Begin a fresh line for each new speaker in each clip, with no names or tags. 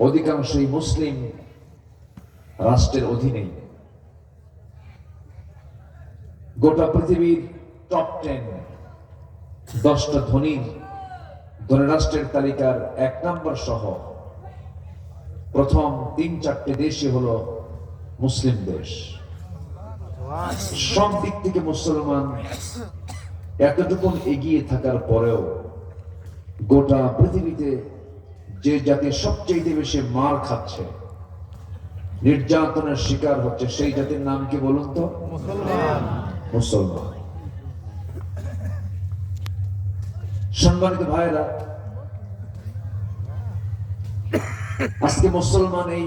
অধিকাংশই মুসলিম রাষ্ট্রের অধীনেই। গোটা পৃথিবীর টপ 10টা ধনী রাষ্ট্রের তালিকার 1 নম্বর সহ প্রথম 3-4টে দেশই হলো মুসলিম দেশ। সব দিক থেকে মুসলমান এতটুকু এগিয়ে থাকার পরেও গোটা পৃথিবীতে যে জাতি সবচেয়ে বেশি মার খাচ্ছে, নির্যাতনের শিকার হচ্ছে, সেই জাতির নাম কি বলুন তো? মুসলমান। সম্মানিত ভাইরা, আজকে মুসলমান এই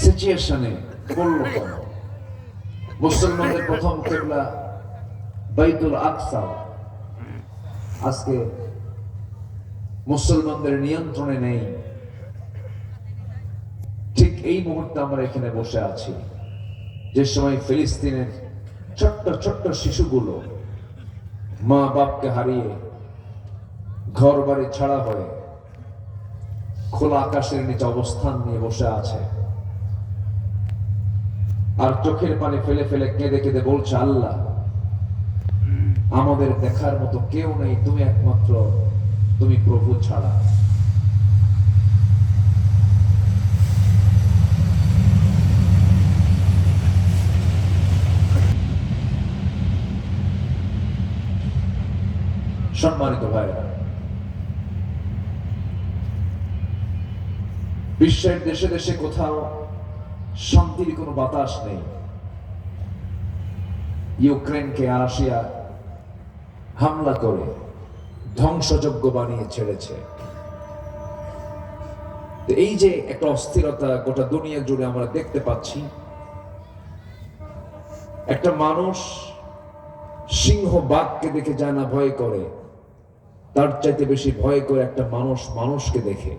সিচুয়েশনে পড়ল কেন? মুসলমানদের প্রথম কিবলা বাইতুল আকসা আজকে মুসলমানদের নিয়ন্ত্রণে নেই। ঠিক এই মুহূর্তে আমরা এখানে বসে আছি, যে সময় ফিলিস্তিনের ছোট্ট ছোট্ট শিশুগুলো মা বাপকে হারিয়ে ঘর বাড়ি ছাড়া হয়ে খোলা আকাশের নিচে অবস্থান নিয়ে বসে আছে, আর চোখের পানি ফেলে ফেলে কেঁদে কেঁদে বলছে, আল্লাহ, আমাদের দেখার মতো কেউ নেই, তুমি একমাত্র, তুমি প্রভু ছাড়া। সম্মানিত ভাইরা, বিশ্বের দেশে দেশে কোথাও শান্তির কোনো বাতাস নেই। ইউক্রেনকে রাশিয়া হামলা করে ধ্বংসযজ্ঞ বানিয়ে ছেড়েছে। এই যে একটা অস্থিরতা গোটা দুনিয়া জুড়ে আমরা দেখতে পাচ্ছি, একটা মানুষ সিংহ বাঘকে দেখে যায় না ভয় করে, তার চাইতে বেশি ভয় করে একটা মানুষ মানুষকে দেখে।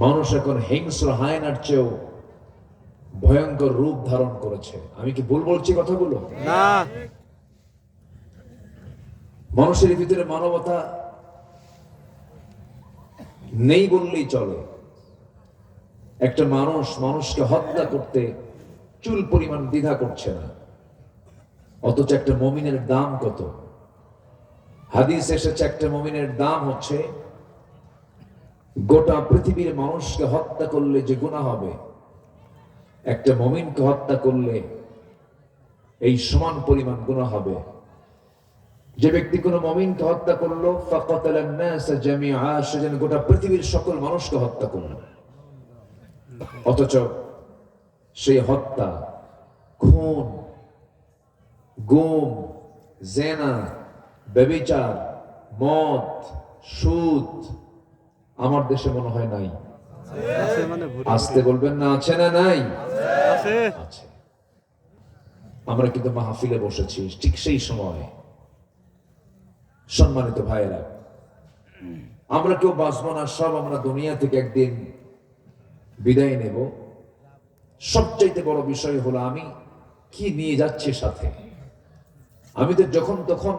মানুষ এখন হিংস্র হায়নার চেয়েও ভয়ঙ্কর রূপ ধারণ করেছে। আমি কি ভুল বলছি কথাগুলো?
না।
মানুষের ভিতরে মানবতা নেই বললেই চলে। একটা মানুষ মানুষকে হত্যা করতে চুল পরিমাণ দ্বিধা করছে না, অথচ একটা মুমিনের দাম কত? হাদিস এসেছে, একটা মুমিনের দাম হচ্ছে গোটা পৃথিবীর মানুষকে হত্যা করলে যে গুনাহ হবে, একটা মুমিনকে হত্যা করলে এই সমান পরিমাণ গুনাহ হবে। যে ব্যক্তি কোনো মুমিনকে হত্যা করলো, ফাকাতালান নাস জামিআ, সে যেন গোটা পৃথিবীর সকল মানুষকে হত্যা করলো। অথচ সেই হত্যা, খুন, গুম, জেনা, ব্যভিচার, মদ, সুদ আমার দেশে মনে হয় নাই। আসতে বলবেন না, আছে না নাই? আছে। আমরা কিন্তু মাহফিলে বসেছি ঠিক সেই সময়। সম্মানিত ভাইয়েরা, আমরা কেউ বাঁচবো না, সব আমরা দুনিয়া থেকে একদিন বিদায় নেব। সবচাইতে বড় বিষয় হলো আমি কি নিয়ে যাচ্ছি সাথে। আমি তো যখন তখন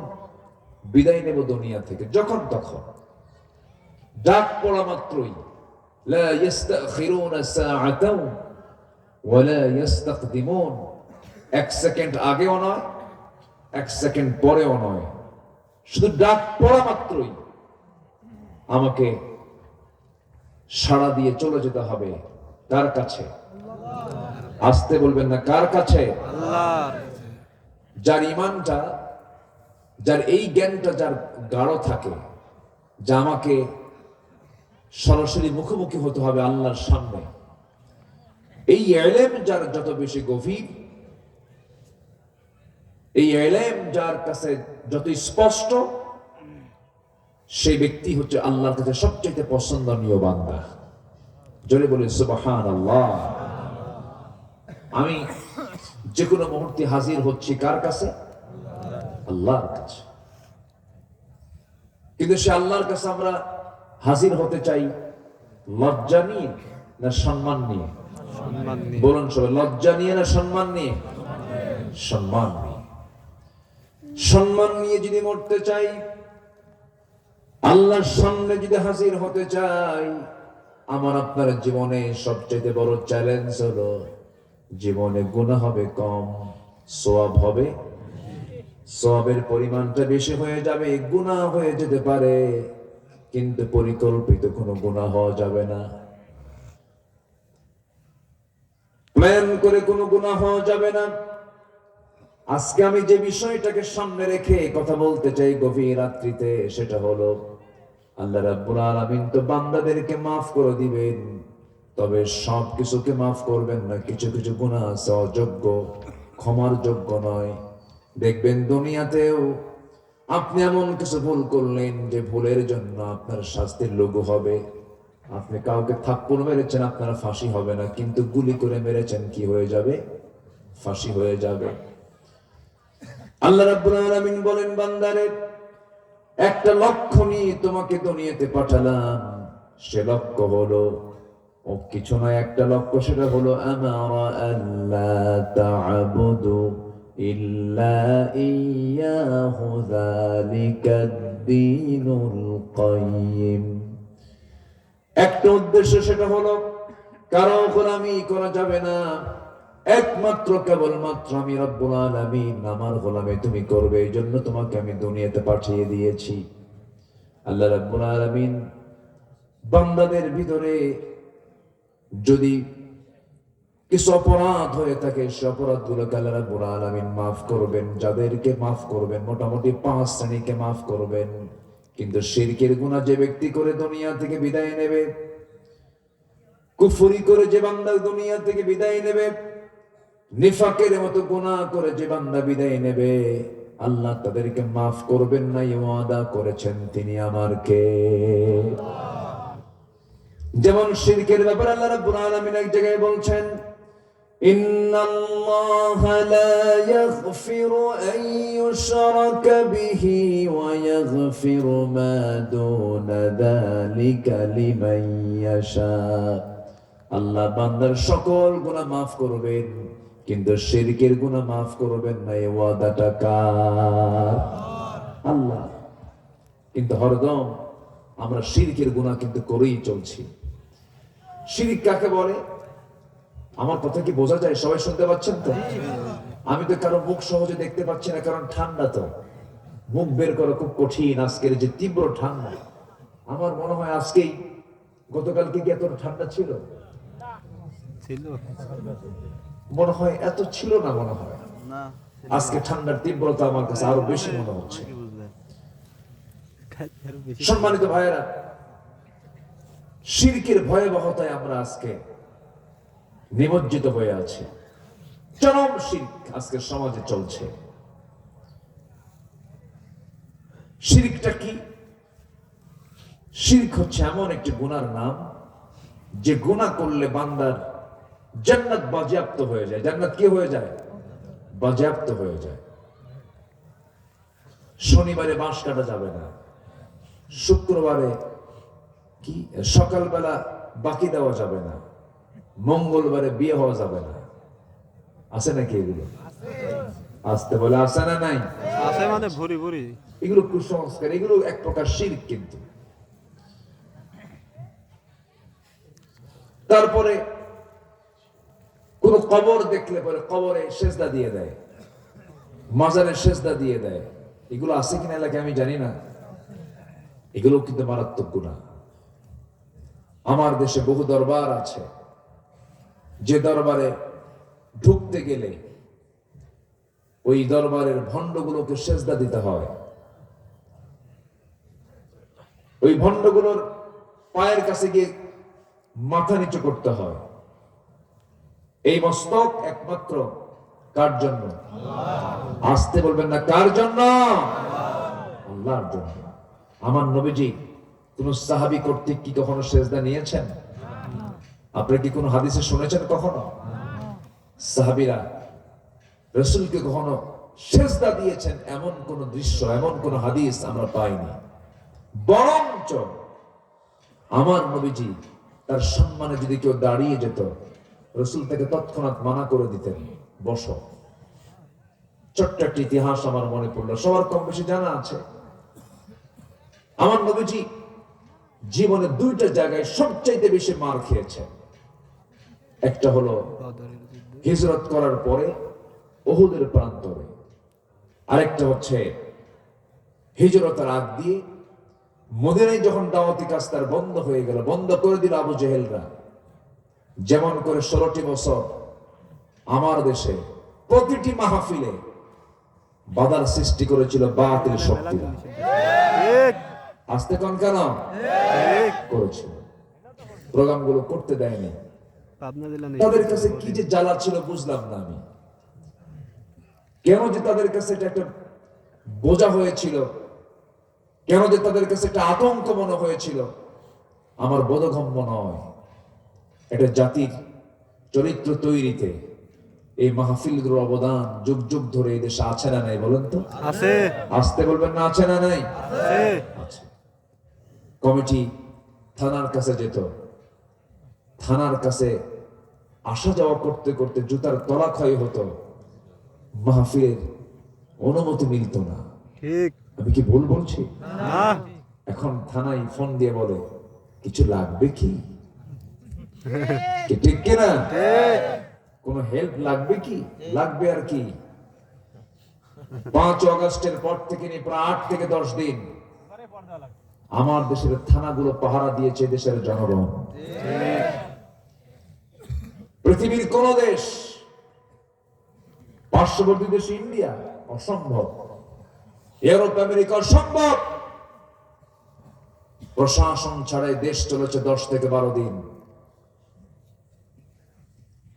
বিদায় নেব দুনিয়া থেকে, যখন তখন। ডাক পড়া মাত্রই, লা ইস্তাখিরুনা সাআতাও ওয়া লা ইস্তাকদিমুন, 1 সেকেন্ড আগেও নয়, 1 সেকেন্ড পরেও নয়। শুধু ডাক পড়া মাত্রই আমাকে সাড়া দিয়ে চলে যেতে হবে। কার কাছে? আসতে বলবেন না, কার কাছে?
আল্লাহ।
যার ঈমানটা, যার এই জ্ঞানটা যার গাঢ় থাকে, যা আমাকে সরাসরি মুখোমুখি হতে হবে আল্লাহর সামনে, এই ইলম যার যত বেশি গভীর, এই ইলম যার কাছে যত স্পষ্ট, সেই ব্যক্তি হচ্ছে আল্লাহর কাছে সবচেয়ে পছন্দনীয় বান্দা। জোরে বলে সুবহানাল্লাহ। আমি যে কোনো মুহূর্তে হাজির হচ্ছি কার কাছে? আল্লাহর কাছে। কিন্তু সে আল্লাহর কাছে আমরা হাজির হতে চাই লজ্জা নিয়ে না সম্মান নিয়ে? বলুন সবাই, লজ্জা নিয়ে না সম্মান নিয়ে? সম্মান নিয়ে। সম্মান নিয়ে যদি মরতে চাই, আল্লাহর সামনে যদি হাজির হতে চাই, আমার আপনার জীবনে সবচেয়ে বড় চ্যালেঞ্জ হলো জীবনে গুনাহ হবে কম, সওয়াব হবে, সওয়াবের পরিমাণটা বেশি হয়ে যাবে, গুনাহ হয়ে যেতে পারে কিন্তু পরিকল্পিত কোনো গুনাহ হওয়া যাবে না, প্ল্যান করে কোনো গুনাহ হওয়া যাবে না। আজকে আমি যে বিষয়টাকে সামনে রেখে কথা বলতে চাই গভীর রাত্রিতে, সেটা হলো আল্লাহ রাব্বুল আলামিন তো বান্দাদেরকে মাফ করে দিবেন, তবে সব কিছুকে মাফ করবেন না। কিছু কিছু গুনাহ আছে অযোগ্য, ক্ষমার যোগ্য নয়। দেখবেন দুনিয়াতেও আপনি এমন কিছু ভুল করলেন যে ভুলের জন্য আপনার শাস্তির লঘু হবে। আপনি কাউকে থাপ্পড় মেরেছেন, আপনার ফাঁসি হবে না, কিন্তু গুলি করে মেরেছেন, কি হয়ে যাবে? ফাঁসি হয়ে যাবে। আল্লাহ রাব্বুল আলামিন বলেন, বান্দারে একটা লক্ষ্য নিয়ে তোমাকে দুনিয়াতে পাঠালাম, সে লক্ষ্য হলো ও কিছু নয়, একটা লক্ষ্য, সেটা হলো আমারা আল্লাহ তা'বুদু ইল্লা ইয়্যাহু যালিকাদ-দীনুল কাইয়্যিম। একটা উদ্দেশ্য, সেটা হলো কারো গোলামি করা যাবে না, একমাত্র কেবলমাত্র আমি রব্বুল আলামিন, আমার গোলামি তুমি করবে, এই জন্য তোমাকে আমি দুনিয়াতে পাঠিয়ে দিয়েছি। আল্লাহ রব্বুল আলামিন বান্দাদের ভিতরে যদি কিছু অপরাধ হয়ে থাকে, সে অপরাধগুলোকে আল্লাহ রাব্বুল আলামিন মাফ করবেন। যাদেরকে মাফ করবেন মোটামুটি 5 শ্রেণীকে মাফ করবেন। কিন্তু শিরকের গুনাহ যে ব্যক্তি করে দুনিয়া থেকে বিদায় নেবে, কুফরি করে যে বান্দা দুনিয়া থেকে বিদায় নেবে, নিফাকের মতো গুনাহ করে যে বান্দা বিদায় নেবে, আল্লাহ তাদেরকে মাফ করবেন না, এই ওয়াদা করেছেন তিনি আমার কে। যেমন শিরকের ব্যাপারে আল্লাহ রাব্বুল আলামিন এক জায়গায় বলছেন, ইন্নাল্লাহা লা ইয়াগফিরু আন ইউশরাকা বিহি ওয়া ইয়াগফিরু মা দুনা যালিকা লিমান ইয়াশা। আল্লাহ বান্দার সকল গুনাহ মাফ করবেন, কিন্তু শিরকের গুনাহ মাফ করবেন না, এই ওয়াদাটা কার? আল্লাহ। কিন্তু হরদম আমরা শিরকের গুনাহ কিন্তু করেই চলছি। শিরক কাকে বলে? আমার কথা কি বোঝা যায়? সবাই শুনতে পাচ্ছেন তো? আমি তো কারো মুখ সহজে দেখতে পাচ্ছি না, কারণ ঠান্ডা, তো মুখ বের করা খুব কঠিন। আজকের যে তীব্র ঠান্ডা, আমার মনে হয় আজকেই, গতকালকে কি এত ঠান্ডা ছিল? মনে হয় এত ছিল না, মনে হয় আজকে ঠান্ডার তীব্রতা আমার কাছে আরো বেশি মনে হচ্ছে। সম্মানিত ভাইয়েরা, শিরকের ভয়াবহতায় আমরা আজকে নিমজ্জিত হয়ে আছি। চরম শিরক আজকে সমাজে চলছে। শিরকটা কি? শিরক হচ্ছে এমন একটি গুনার নাম, যে গুনাহ করলে বান্দার জান্নাত বাজেয়াপ্ত হয়ে যায়। জান্নাত কি হয়ে যায়? বাজেয়াপ্ত হয়ে যায়। শনিবারে বাঁশ কাটা যাবে না, শুক্রবারে কি সকালবেলা বাকি দেওয়া যাবে না, মঙ্গলবারে বিয়ে হওয়া যাবে না। আছে নাকি এগুলো? আসতে বলে আছে না নাই? আছে, মানে ভরি ভরি। এগুলো কুসংস্কার, এগুলো এক প্রকার শিরক। কিন্তু তারপরে কোন কবর দেখলে পরে কবরে সেজদা দিয়ে দেয়, মাজারে সেজদা দিয়ে দেয়। এগুলো আছে কিনা এলাকায় আমি জানি না। এগুলো কিন্তু মারাত্মক গুনাহ। আমার দেশে বহু দরবার আছে, যে দরবারে ঢুকতে গেলে ওই দরবারের ভণ্ডগুলোকে সেজদা দিতে হয়। ওই ভণ্ডগুলোর পায়ের কাছে গিয়ে মাথা নিচু করতে হয়। এই মস্তক একমাত্র কার জন্য? আসতে বলবেন না, কার জন্য? আল্লাহর জন্য। আমার নবীজি কোন সাহাবী কর্তৃক কি কখনো সেজদা নিয়েছেন? আপনি কি কোন হাদিসে শুনেছেন কখনো সাহাবীরা রাসূলকে কখনো সেজদা দিয়েছেন? এমন কোন দৃশ্য, এমন কোন হাদিস আমরা পাইনি। বরঞ্চ আমার নবীজি তার সম্মানে যদি কেউ দাঁড়িয়ে যেত, রাসূল তাকে তৎক্ষণাৎ মানা করে দিতেন, বসো। ছোট্ট একটা ইতিহাস আমার মনে পড়লো, সবার কম বেশি জানা আছে। আমার নবীজি জীবনে দুইটা জায়গায় সবচাইতে বেশি মার খেয়েছেন। একটা হলো হিজরত করার পরে উহুদের প্রান্তরে, আরেকটা হচ্ছে হিজরতের আগ দিয়ে মদিনায় যখন দাওয়াতি কাজ তার বন্ধ হয়ে গেল, বন্ধ করে দিল আবু জেহেলরা। যেমন করে 16টি বছর আমার দেশে প্রতিটি মাহফিলে বাধার সৃষ্টি করেছিল বাতিল শক্তিরা, আসতে কোন কেন করেছিল, প্রোগ্রামগুলো করতে দেয়নি। তাদের কাছে কি যে জ্বালা ছিল বুঝলাম না আমি, কেন যে তাদের কাছে এটা একটা বোঝা হয়েছিল, কেন যে তাদের কাছে একটা আতঙ্ক মনে হয়েছিল, আমার বোধগম্য নয়। এটা জাতির চরিত্র তৈরিতে এই মাহফিলগুলোর অবদান যুগ যুগ ধরে এই দেশে আছে না নাই বলেন তো? আছে। আসতে বলবেন না আছে না নাই? আছে। কমিটি থানার কাছে যেত, থানার কাছে আসা যাওয়া করতে করতে জুতার তলা ক্ষয় হতো, মাহফিলের অনুমতি মিলত না। ঠিক, আমি কি ভুল বলছি? না। এখন থানায় ফোন দিয়ে বলে কিছু লাগবে কি, ঠিক কিনা? কোন হেল্প লাগবে কি? লাগবে আর কি। 5 আগস্টের পর থেকে নিয়ে প্রায় 8 থেকে 10 দিন আমার দেশের থানাগুলো পাহারা দিয়েছে দেশের জনগণ। পৃথিবীর কোন দেশ, পার্শ্ববর্তী দেশ ইন্ডিয়া অসম্ভব, ইউরোপ আমেরিকা অসম্ভব, প্রশাসন ছাড়াই দেশ চলেছে 10 থেকে 12 দিন।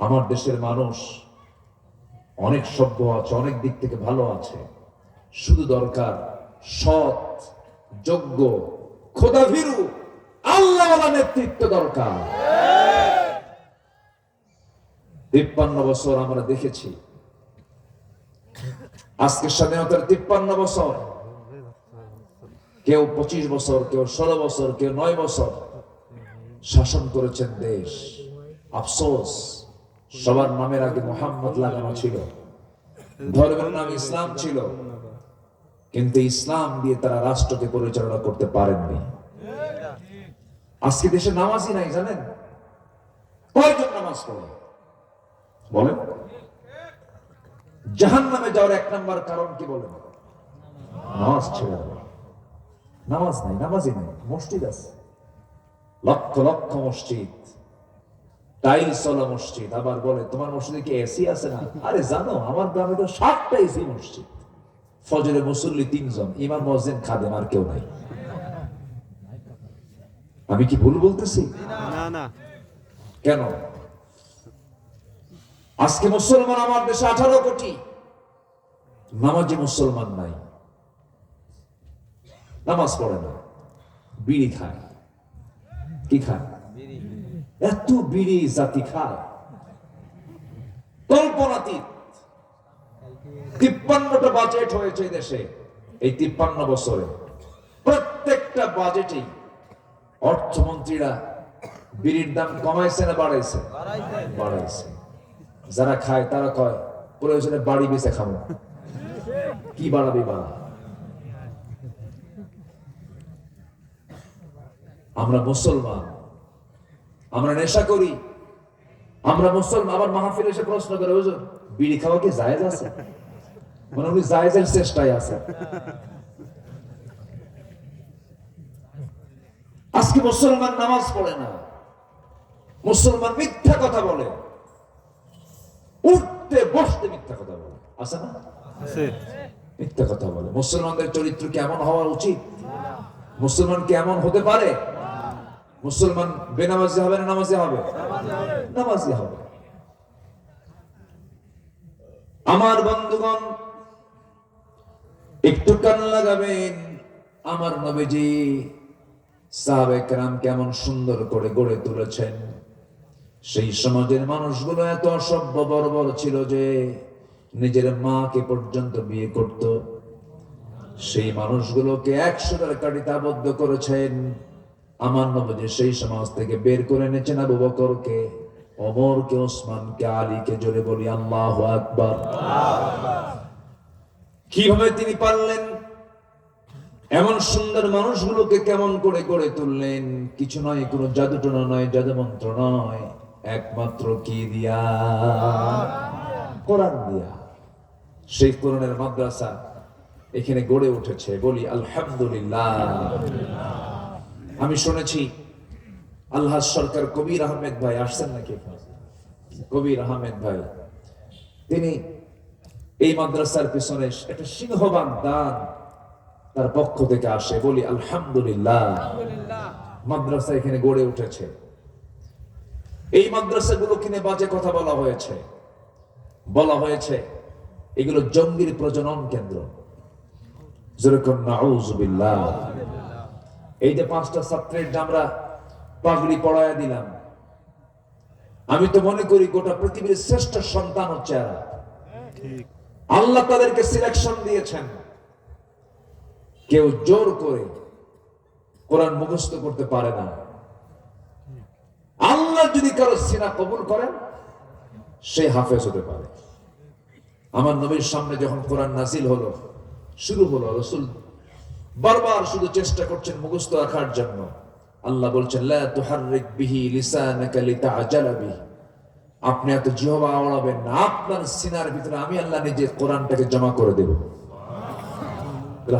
আমার দেশের মানুষ অনেক সভ্য আছে, অনেক দিক থেকে ভালো আছে, শুধু দরকার সৎ, যোগ্য, খোদাভীরু, আল্লাহওয়ালা নেতৃত্ব দরকার। 53 বছর আমরা দেখেছি, আজকে স্বাধীনতার 53 বছর, কেউ 25 বছর, কেউ 16 বছর, কেউ 9 বছর শাসন করেছেন দেশ। আফসোস, সবার নামের আগে মোহাম্মদ লাগানো ছিল, ধর্মের নাম ইসলাম ছিল, কিন্তু ইসলাম দিয়ে তারা রাষ্ট্রকে পরিচালনা করতে পারেননি। আজকে দেশে নামাজই নাই, জানেন কয়জন নামাজ পড়ে বলেন? জাহান্নামে যাওয়ার 1 নম্বর কারণ কি বলেন? নামাজ ছেড়ে দেওয়া। নামাজ নাই, নামাজই নাই। মসজিদ আছে, লক্ষ লক্ষ মসজিদ, টাইলস ওয়ালা মসজিদ। আবার বলে তোমার মসজিদে কি এসি আছে না? আরে জানো আমার গ্রামে তো 7টা এসি মসজিদ, ফজরে মুসল্লি 3 জন, ইমাম মুয়াজ্জিন খাদেম, আর কেউ নাই। আমি কি ভুল বলতেছি? না না। কেন? আজকে মুসলমান আমার দেশে 18 কোটি, নামাজি মুসলমান নাই, নামাজ পড়ে না, বিড়ি খায়। কি খায়? এত বিড়ি জাতি খায় কল্পনাতীত। 53টা বাজেট হয়েছে দেশে এই 53 বছরে, প্রত্যেকটা বাজেটেই অর্থমন্ত্রীরা বিড়ির দাম কমাইছে না বাড়াইছে? বাড়াইছে। যারা খায় তারা কয় প্রয়োজনে বাড়ি বেঁচে খাবো। কি বাড়াবি বাড়া? আমরা মুসলমান, আমরা নেশা করি, আমরা মুসলমান। আবার মাহফিল এসে প্রশ্ন করে হুজুর বিড়ি খাওয়া কি জায়েজ আছে? মানে উনি জায়েজের চেষ্টায় আছে। আজকে মুসলমান নামাজ পড়ে না, মুসলমান মিথ্যা কথা বলে, উঠতে বসতে মিথ্যা কথা বলে, আছে না? আছে, মিথ্যা কথা বলে। মুসলমানদের চরিত্র কেমন হওয়া উচিত? মুসলমান কেমন হতে পারে? মুসলমান বেনামাজি হবে না নামাজি হবে? নামাজি হবে। আমার বন্ধুগণ একটু কান লাগাবেন, আমার নবীজি সাহাবায়ে কেরাম কেমন সুন্দর করে গড়ে তুলেছেন। সেই সমাজের মানুষগুলো এত অসভ্য বর্বর ছিল যে নিজের মাকে পর্যন্ত বিয়ে করত। সেই মানুষগুলোকে 100টার কাঠিতে আবদ্ধ করেছেন। আমার নবীজি সেই সমাজ থেকে বের করে এনেছেন আবু বকরকে, ওমরকে, ওসমানকে, আলীকে। জোরে বলি আল্লাহু আকবার। কিভাবে তিনি পারলেন? এমন সুন্দর মানুষগুলোকে কেমন করে গড়ে তুললেন? কিছু নয়, কোনো জাদুটনা নয়, জাদুমন্ত্র নয়, একমাত্র কি দিয়া? কোরআন দিয়া। সেই কোরআনের মাদ্রাসা এখানে গড়ে উঠেছে, বলি আলহামদুলিল্লাহ। আমি শুনেছি আল্লাহ সরকার কবির আহমেদ ভাই আসছেন নাকি? কবির আহমেদ ভাই, তিনি এই মাদ্রাসার পিছনে একটা সিংহবান দান তার পক্ষ থেকে আসে, বলি আলহামদুলিল্লাহ। মাদ্রাসা এখানে গড়ে উঠেছে। এই মাদ্রাসাগুলো কিনে বাজে কথা বলা হয়েছে এগুলো জঙ্গির প্রজনন কেন্দ্র। যেরকম নাউযুবিল্লাহ। এই যে 5টা ছাত্রের আমরা পাগড়ি পড়ায়া দিলাম, আমি তো মনে করি গোটা পৃথিবীর শ্রেষ্ঠ সন্তান হচ্ছে এরা। আল্লাহ তাদেরকে সিলেকশন দিয়েছেন। কেউ জোর করে কোরআন মুখস্থ করতে পারে না। আল্লাহ যদি কারো সিনা কবুল করেন, সে হাফেজ হতে পারে। আমার নবীর সামনে যখন কোরআন নাজিল হলো, শুরু হলো, রাসূল বারবার শুধু চেষ্টা করছেন মুখস্থ রাখার জন্য। আল্লাহ বলছেন, লা তুহাররিক বিহি লিসানাকা লিতাআজালা বিহি। আপনি এত জিহ্বা আওড়াবেন না, আপনার সিনার ভিতরে আমি আল্লাহ নিজে কোরআনটাকে জমা করে দেব।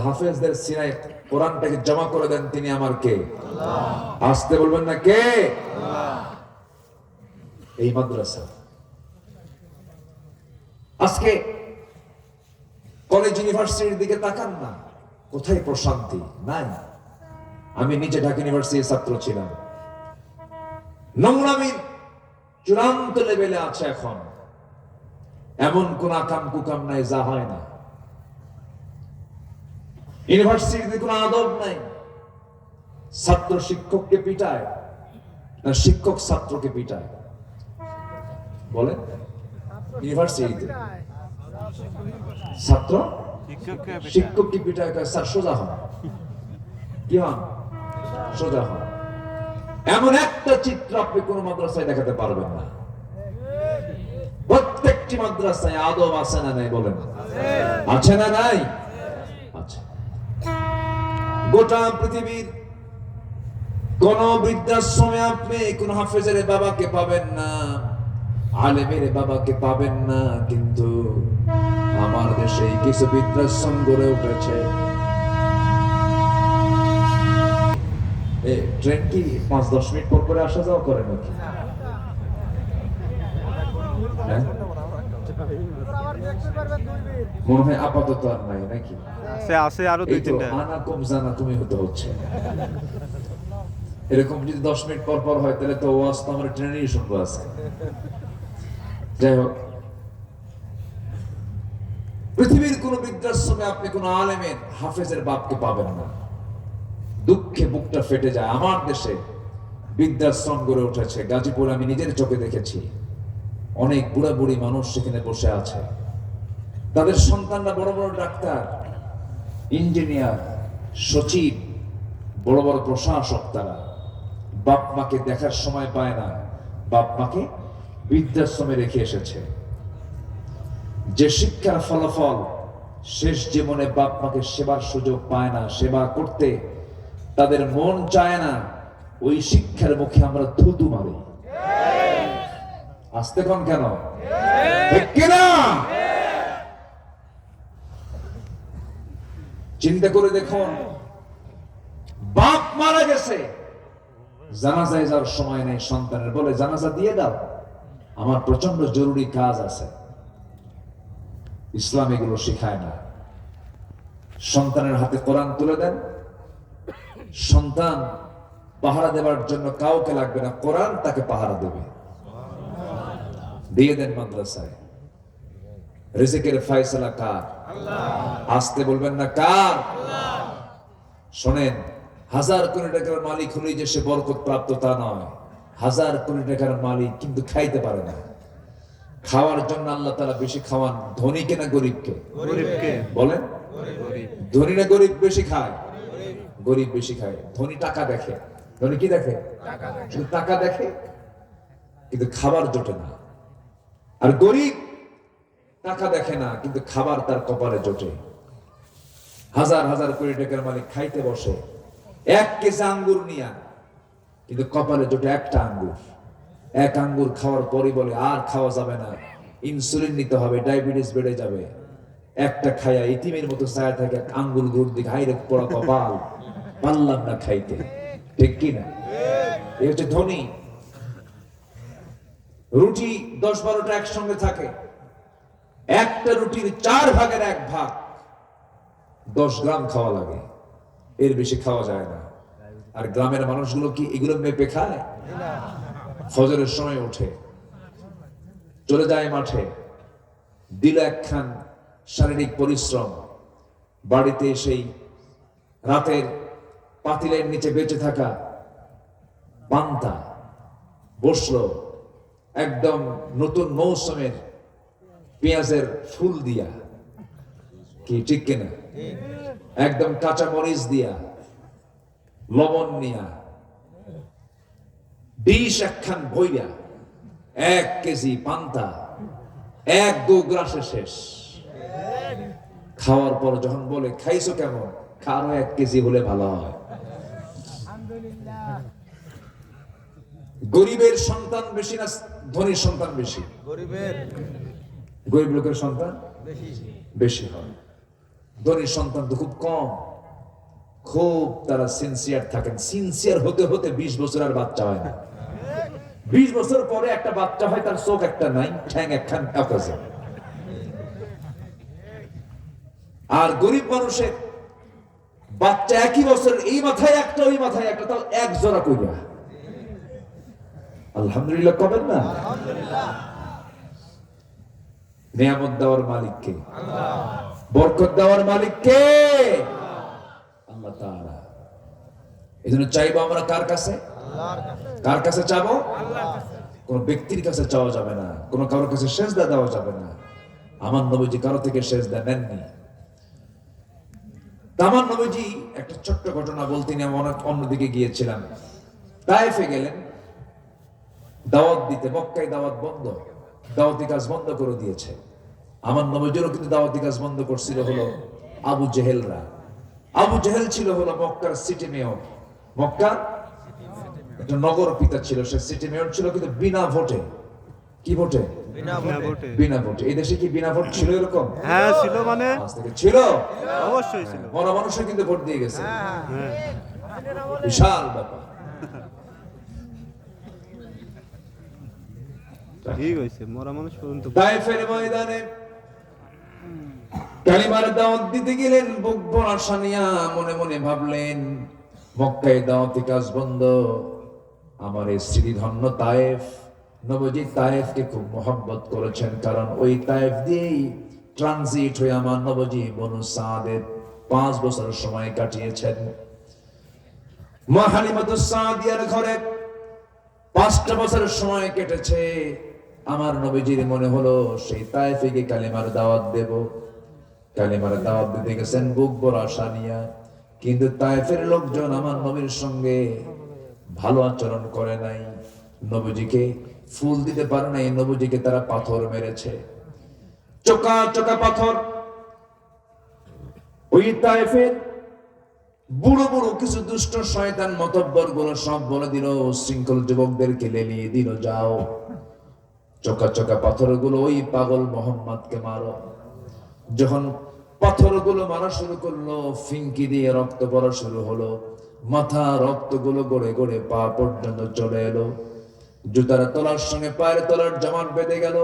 হাফেজদের সিনায় কোরআনটাকে জমা করে দেন তিনি আমার কে? আল্লাহ। আসতে বলবেন না কে? আল্লাহ। এই মাদ্রাসা আজকে কলেজ ইউনিভার্সিটির দিকে তাকান না, কোথায় প্রশান্তি নাই। আমি নিজে ঢাকা ইউনিভার্সিটির ছাত্র ছিলাম। নোংরামি চূড়ান্ত লেভেলে আছে এখন। এমন কোন আকাম কুকাম নাই যা হয় না। ইউনিভার্সিটিতে কোনো আদব নাই। ছাত্র শিক্ষককে পিটায় না শিক্ষক ছাত্রকে পিটায়? বলেন, ইউনিভার্সিটিতে ছাত্র শিক্ষককে পিটায়, স্যার সোজা হন। কি হন? সোজা হন। এমন একটা চিত্র আপনি কোন মাদ্রাসায় দেখাতে পারবেন না। প্রত্যেকটি মাদ্রাসায় আদব আছে না নাই? বলেন, আছে না নাই? আছে। গোটা পৃথিবীর কোন বৃদ্ধাশ্রমে আপনি কোন হাফেজের বাবাকে পাবেন না, আলেমের বাবাকে পাবেন না। কিন্তু আমার দেশে কিছু বৃদ্ধাশ্রম গড়ে উঠেছে। ট্রেন কি 5-10 মিনিট পর করে আসা যাওয়া করে নাকি? মনে হয় আপাতত আর নাই নাকি?
আছে আরো 2-3টা।
আনা কম জানা তুমি হতে হচ্ছে। এরকম যদি 10 মিনিট পর পর হয়, তাহলে তো ওয়াজ তো আমরা ট্রেনেই শুনবো আজকে। যাই হোক, পৃথিবীর কোন বৃদ্ধাশ্রমে আপনি কোন আলেমের হাফেজের বাপকে পাবেন না। দুঃখে বুকটা ফেটে যায়। আমার দেশে বৃদ্ধাশ্রম গড়ে উঠেছে। গাজীপুর আমি নিজের চোখে দেখেছি। অনেক বুড়া বুড়ি মানুষ সেখানে বসে আছে। তাদের সন্তানরা বড় বড় ডাক্তার, ইঞ্জিনিয়ার, সচিব, বড় বড় প্রশাসক। তারা বাপ মাকে দেখার সময় পায় না, বাপ মাকে বৃদ্ধাশ্রমে রেখে এসেছে। যে শিক্ষার ফলাফল শেষ জীবনে বাপ মাকে সেবার সুযোগ পায় না, সেবা করতে তাদের মন চায় না, ওই শিক্ষার মুখে আমরা থুতু মারি। আসতে কোন কেন? চিন্তা করে দেখুন, বাপ মারা গেছে, জানাজায় যাওয়ার সময় নেই সন্তানের, বলে জানাজা দিয়ে দাও, আমার প্রচন্ড জরুরি কাজ আছে। ইসলাম এগুলো শেখায় না। সন্তানের হাতে কোরআন তুলে দেন, সন্তান পাহারা দেওয়ার জন্য কাউকে লাগবে না, কোরআন তাকে পাহারা দেবে। দিয়ে দেন মাদ্রাসায়। রিজিকের ফয়সালা কার? আল্লাহ। আসতে বলবেন না কার? আল্লাহ। শোনেন, 1000 কোটি টাকার মালিক হলেই যে সে বরকত প্রাপ্ত তা নয়। 1000 কোটি টাকার মালিক কিন্তু খাইতে পারে না। খাওয়ার জন্য আল্লাহ তাআলা বেশি খাওয়ান ধনীকে না গরিবকে? গরিবকে। বলেন, ধনী না গরিব বেশি খায়? গরিব বেশি খায়। ধনী টাকা দেখে। ধনী কি দেখে? শুধু টাকা দেখে, কিন্তু খাবার জোটে না। আর গরিব টাকা দেখে না, কিন্তু খাবার তার কপালে জোটে। হাজার হাজার কোটি টাকার মালিক খাইতে বসে 1 কেজি আঙ্গুর নিয়া, কিন্তু কপালে জোটে একটা আঙ্গুর। এক আঙ্গুর খাওয়ার পরই বলে আর খাওয়া যাবে না, ইনসুলিন নিতে হবে, ডায়াবেটিস বেড়ে যাবে। একটা খায়া ইতিমের মতো ছায়া থাকে, আঙ্গুল গুড় দিকে হাইরে পড়া কপাল, পারলাম না খাইতে। ঠিক কি না? এই হচ্ছে ধনী। রুটি 10-12টা একসঙ্গে থাকে, একটা রুটির 4 ভাগের 1 ভাগ 10 গ্রাম খাওয়া লাগে, এর বেশি খাওয়া যায় না। আর গ্রামের মানুষগুলো কি এগুলো মেপে খায়? ফজরের সময় ওঠে, চলে যায় মাঠে, দিল একখান শারীরিক পরিশ্রম, বাড়িতে সেই রাতের পাতিলের নিচে বেঁচে থাকা পান্তা বসলো একদম নতুন মৌসুমের পেঁয়াজের ফুল দিয়া, কি ঠিক কিনা? একদম কাঁচা মরিচ দিয়া, লবণ নিয়া, ডিশ একখান বইয়া, 1 কেজি পান্তা 1-2 গ্রাসে শেষ। খাওয়ার পর যখন বলে খাইছো কেমন, আরো 1 কেজি হলে ভালো হয়। গরিবের সন্তান বেশি না ধনীর সন্তান বেশি? গরিব লোকের সন্তান বেশি হয়, ধনীর সন্তান তো খুব কম। খুব তারা সিনসিয়ার থাকেন, সিনসিয়ার হতে হতে 20 বছর আর বাচ্চা হয় না। 20 বছর পরে একটা বাচ্চা হয়, তার চোখ একটা নাই, ঠ্যাং একখান আছে। আর গরিব মানুষের বাচ্চা একই বছর, এই মাথায় একটা ওই মাথায় একটা, তাও 1 জোড়া কইরা। আলহামদুলিল্লাহ কবেন না? নিয়ামত দেওয়ার মালিক কে? বরকত দেওয়ার মালিক কে? আল্লাহ তাআলা। এজন্য চাইবো আমরা কার কাছে? কার কাছে চাবো? কোন ব্যক্তির কাছে চাওয়া যাবে না, কোন কারোর কাছে সেজদা দেওয়া যাবে না। আমার নবীজি কারো থেকে সেজদা নেননি। আমার নবীজি একটা ছোট্ট ঘটনা বলতে নিয়ে অনেক অন্যদিকে গিয়েছিলাম। তায়েফে গেলেন দাওয়াত দিতে, মক্কায় দাওয়াত বন্ধ, দাওয়াতি কাজ বন্ধ করে দিয়েছে। আমার নবীজিরও কিন্তু দাওয়াতি কাজ বন্ধ করছিল হলো আবু জেহেলরা। আবু জেহেল ছিল হলো মক্কার সিটি মেয়র, মক্কার একটা নগর পিতা ছিল, সে সিটি মেয়র ছিল, কিন্তু বিনা ভোটে। কি ভোটে? বিনা ভোটে। এই দেশে কি বিনা ভোট ছিল এরকম?
হ্যাঁ ছিল, মানে
ছিল,
অবশ্যই ছিল।
বড় মানুষও কিন্তু ভোট দিয়ে গেছে, বিশাল ব্যাপার।
ঠিক হয়েছে, মরা মানুষ পর্যন্ত।
তায়েফের ময়দানে কালিমার দাওয়াত দিতে গেলেন, বুক ভরা সানিয়া মনে মনে ভাবলেন মক্কায় দাওয়াতি কাজ বন্ধ, আমার এই শ্রীধন্য তায়েফ। নবীজি তায়েফকে খুব মহব্বত করেছেন, কারণ ওই তায়েফ দিয়েই ট্রানজিট হয়ে আমার নবীজি বনু সাদের 5 বছর সময় কাটিয়েছেন। মা হালিমাতুস সাদিয়ার ঘরে 5টা বছর সময় কেটেছে। আমার নবীজির মনে হলো সেই তায়েফে গিয়ে কালিমার দাওয়াত দেব। কালিমার দাওয়াত দিতে গেছেন বুক ভরা সানিয়া, কিন্তু তায়েফের লোকজন আমার নবীর সঙ্গে ভালো আচরণ করে নাই, নবীজিকে ফুল দিতে পারে নাই, নবীজিকে তারা পাথর মেরেছে, চোকা চোকা পাথর। ওই তায়েফের বুড়ো বুড়ো কিছু দুষ্ট শয়তান মতব্বর গুলো সব বলে দিল, শৃঙ্খল যুবকদেরকে লেলিয়ে দিল, যাও চোকা চোকা পাথর গুলো ওই পাগল মোহাম্মদকে মারো। যখন পাথরগুলো মারা শুরু করলো, ফিঙ্কি দিয়ে রক্ত পড়া শুরু হলো, মাথা রক্তগুলো গড়ে গড়ে পা পর্যন্ত চলে এলো, জুতার তলার সঙ্গে পায়ের তলার জমাট বেঁধে গেল।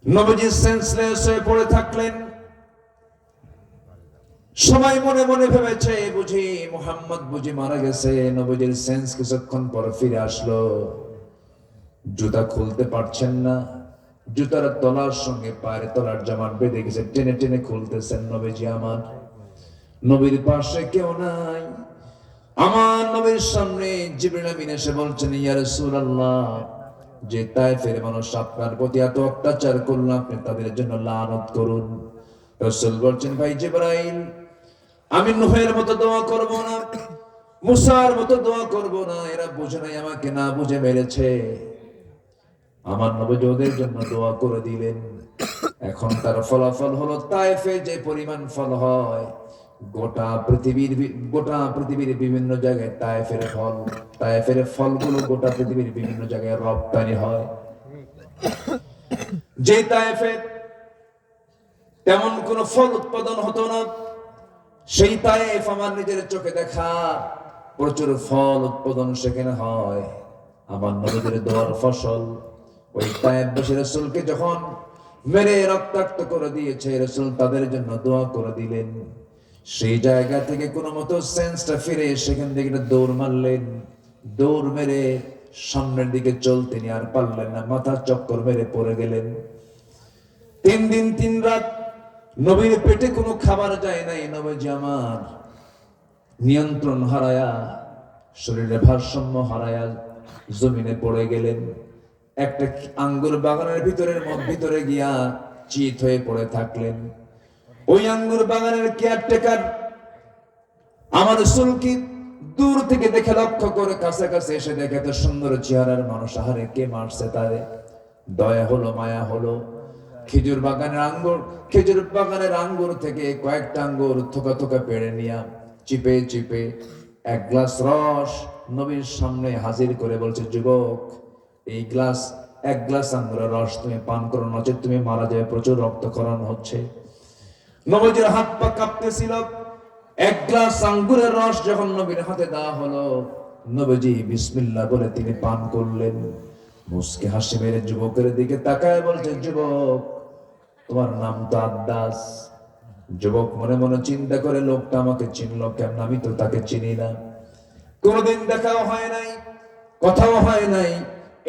নবীজি সেন্সলেস হয়ে পড়ে থাকলেন। সবাই মনে মনে ভেবেছে বুঝি মুহাম্মদ বুঝি মারা গেছে। নবীজির সেন্স কিছুক্ষণ পর ফিরে আসলো, জুতা খুলতে পারছেন না, জুতার তলার সঙ্গে পায়ের তলার জামাত বেঁধে গেছে, টেনে টেনে খুলতেছেন। নবীজি আমার, নবীর পাশে কেউ নাই। আমার নবীর সামনে জিবরিল আমিন এসে বলছেন, ইয়া রাসূলুল্লাহ, যে তায়েফের মানুষ আপনার প্রতি এত অত্যাচার করল, আপনি তাদের জন্য লানত করুন। রাসূল বলছেন, ভাই জিবরাইল, আমি নূহের মতো দোয়া করব না, মুসার মতো দোয়া করব না, এরা বুঝে নাই, আমাকে না বুঝে মেরেছে। আমার নবী ওদের জন্য দোয়া করে দিলেন। এখন তার ফলাফল হলো তায়েফে যে পরিমাণ ফল হয়, গোটা পৃথিবীর বিভিন্ন জায়গায় তায়েফের ফলগুলো গোটা পৃথিবীর বিভিন্ন জায়গায় রপ্তানি হয়। যে তায়েফে তেমন কোন ফল উৎপাদন হতো না, সেই তায়েফ আমার নিজের চোখে দেখা, প্রচুর ফল উৎপাদন সেখানে হয়, আমার নবীদের দোয়ার ফসল। ওই তায়েফবাসী রাসূলকে যখন মেরে রক্তাক্ত করে দিয়েছে, রাসূল তাদের জন্য দোয়া করে দিলেন। সেই জায়গা থেকে কোনো মতো সেন্সটা ফিরে সেখান থেকে দৌড় মারলেন। দৌড় মেরে সামনের দিকে চলতে নিয়ে আর পারলেন না, মাথা চক্কর মেরে পড়ে গেলেন। 3 দিন 3 রাত নবীর পেটে কোনো খাবার যায় নাই। নবীজি আমার নিয়ন্ত্রণ হারায়া, শরীরে ভারসাম্য হারায়া জমিনে পড়ে গেলেন। একটা আঙ্গুর বাগানের ভিতরে গিয়া চিত হয়ে পড়ে থাকলেন। ওই আঙ্গুর বাগানের কেয়ারটেকার আমার রাসূলকে দূর থেকে দেখে লক্ষ্য করে কাছাকাছি এসে দেখে এত সুন্দর চেহারার মানুষ, আহারে কে মারছে তারে? দয়া হলো, মায়া হলো। খেজুর বাগানের আঙ্গুর থেকে কয়েকটা আঙ্গুর থোকা থোকা পেড়ে নিয়া চিপে চিপে 1 গ্লাস রস নবীর সামনে হাজির করে বলছে, যুবক, এই এক গ্লাস আঙ্গুরের রস তুমি পান করো, নচেত তুমি মারা যাবে, প্রচুর রক্তক্ষরণ হচ্ছে। নবীজির হাত পা কাঁপতেছিল। 1 গ্লাস আঙ্গুরের রস যখন নবীর হাতে দেওয়া হলো, নবীজি বিসমিল্লাহ বলে তিনি পান করলেন। মুস্কি হাসি মেরে যুবকের দিকে তাকায় বলছে, যুবক, তোমার নাম তো আদ্দাস। যুবক মনে মনে চিন্তা করে, লোকটা আমাকে চিনলো কেমন? আমি তো তাকে চিনি না, কোনদিন দেখাও হয় নাই, কথাও হয় নাই,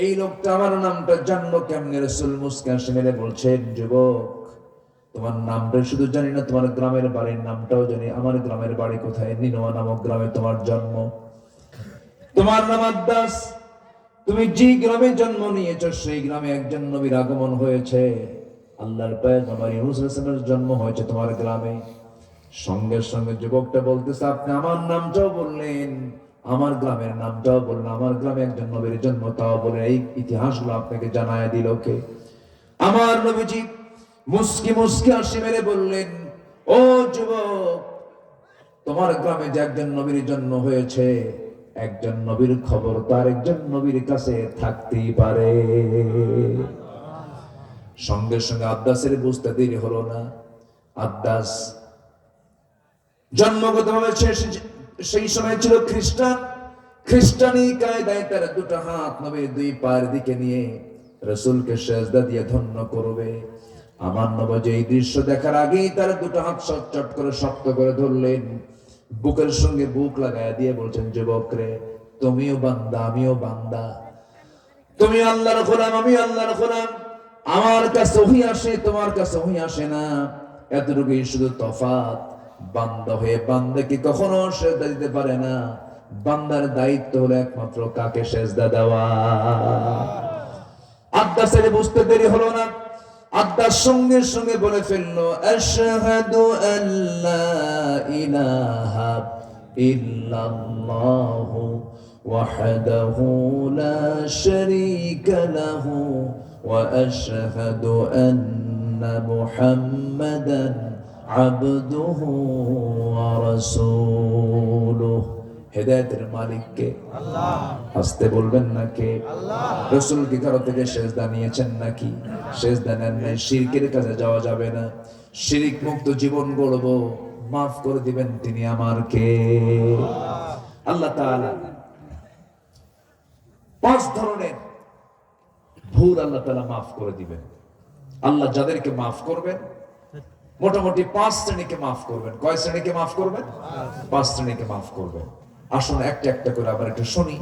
এই লোকটা আমার নামটা জানলো কেমনে? রাসূল মুস্কি হাসি মেরে বলছেন, যুবক, তোমার নামটা শুধু জানি না, তোমার গ্রামের বাড়ির নামটাও জানি। আমার গ্রামের বাড়ি কোথায়? নিনোয়া নামক গ্রামে তোমার জন্ম। তোমার নাম আদ্দাস। তুমি যে গ্রামে জন্ম নিয়েছো সেই গ্রামে একজন নবীর আগমন হয়েছে। আল্লাহর পয়গম্বর ইউনূস আলাইহিস সালামের জন্ম হয়েছে তোমার গ্রামে। সঙ্গে সঙ্গে যুবকটা বলতেছে, আপনি আমার নামটাও বললেন, আমার গ্রামের নামটাও বললেন, আমার গ্রামে একজন নবীর জন্ম তাও বলে, এই ইতিহাসগুলো আপনাকে জানায় দিল কে? আমার নবীজি মুস্কি মুস্কি হাসি মেরে বললেন, ও যুবক, তোমার গ্রামে যে একজন নবীর জন্ম হয়েছে, একজন নবীর খবর তার একজন নবীর কাছে থাকতেই পারে। সঙ্গে সঙ্গে আদ্দাসের বুঝতে দেরি হলো না। আদ্দাস জন্মগতভাবে সেই সময় ছিল খ্রিস্টানি কায়দায় তারা 2টা হাত নবীর 2 পায়ের দিকে নিয়ে রাসূলকে সেজদা দিয়ে ধন্য করবে। আমার নবী এই দৃশ্য দেখার আগেই তারা 2টা হাত চট করে শক্ত করে ধরলেন, বুকের সঙ্গে বুক লাগায় দিয়ে বলছেন, যুবক রে, তুমিও বান্দা আমিও বান্দা, তুমি আল্লাহর গোলাম আমি আল্লাহর গোলাম, আমার কাছে ওহী আসে তোমার কাছে ওহী আসে না, এতটুকুই শুধু তফাৎ। বান্দা হয়ে বান্দাকে কখনো সেজদা দিতে পারে না। বান্দার দায়িত্ব হলো একমাত্র কাকে সেজদা দেওয়া। আদ্দাসের বুঝতে দেরি হলো না। আদ্দাস সঙ্গে সঙ্গে বলে ফেললো, আশহাদু আল্লা ইলাহা ইল্লাল্লাহু ওয়াহদাহু লা শারীকা লাহু ওয়া আশহাদু আন্না মুহাম্মাদান আবদুহু ওয়া রাসূলুহু। হেদায়েতের মালিক কে? আল্লাহ। আসতে বলবেন না কে? আল্লাহ। রাসূল কি কারো থেকে সেজদা নিয়েছেন নাকি? সেজদা নেন নাই। শিরকের কাছে যাওয়া যাবে না। শিরক মুক্ত জীবন গড়বো, মাফ করে দিবেন তিনি আমার কে? আল্লাহ তাআলা 5 ধরনের ভুল আল্লাহ তাআলা মাফ করে দিবেন। আল্লাহ যাদেরকে মাফ করবেন, মোটামুটি 5 শ্রেণীকে মাফ করবেন। কয় শ্রেণীকে মাফ করবেন? 5 শ্রেণীকে মাফ করবেন। আসুন একটা একটা করে আবার একটু শুনি।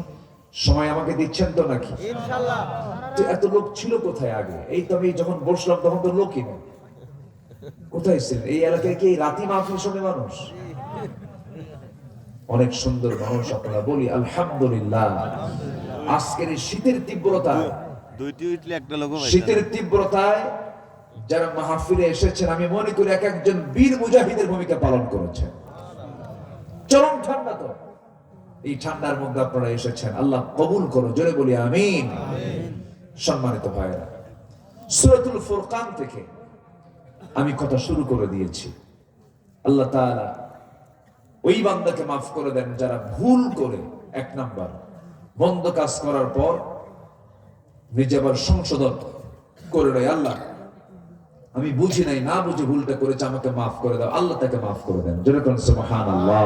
সময় আমাকে দিচ্ছেন তো নাকি? ইনশাআল্লাহ। এত লোক ছিল কোথায় আগে? এই তো আমি যখন বসলাম তখন তো লোকই নেই। কোথায় ছিলেন? এই এলাকায় কি রাতি মাহফিল শোনে মানুষ? অনেক সুন্দর মানুষ আপনারা, বলি আলহামদুলিল্লাহ। আজকের এই শীতের তীব্রতায়, শীতের তীব্রতায় যারা মাহফিলে এসেছেন, আমি মনে করি এক একজন বীর মুজাহিদের ভূমিকা পালন করেছেন। চরম ঠান্ডা তো, এই ঠান্ডার মধ্যে আপনারা এসেছেন, আল্লাহ কবুল করো, জোরে বলি আমিন। সম্মানিত ভাইরা, সূরাতুল ফুরকান থেকে আমি কথা শুরু করে দিয়েছি। আল্লাহ তাআলা ওই বান্দাকে মাফ করে দেন যারা ভুল করে, এক নাম্বার মন্দ কাজ করার পর নিজে আবার সংশোধন করে নেয়, আল্লাহ আমি বুঝি নাই, না বুঝে ভুলটা করেছে, আমাকে মাফ করে দাও, আল্লাহ তাকে মাফ করে দেন। যেরকম সুবহানাল্লাহ।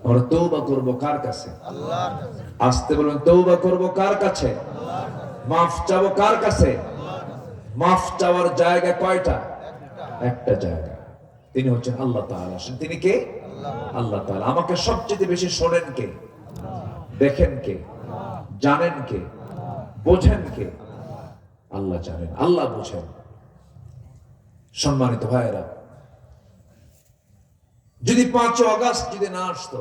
আমরা তওবা করব কার কাছে? আল্লাহর কাছে। আসতে বলুন, তওবা করব কার কাছে? মাফ চাবো কার কাছে? মাফ চাওয়ার জায়গা কয়টা? একটা জায়গা, তিনি হচ্ছেন আল্লাহ তাআলা। তিনি কে? আল্লাহ তাআলা। আমাকে সবচেয়ে বেশি শোনেন কে, দেখেন কে, জানেন কে, বোঝেন কে? আল্লাহ জানেন, আল্লাহ বোঝেন। সম্মানিত ভাইয়েরা, যদি 5 আগস্ট যদি না আসতো,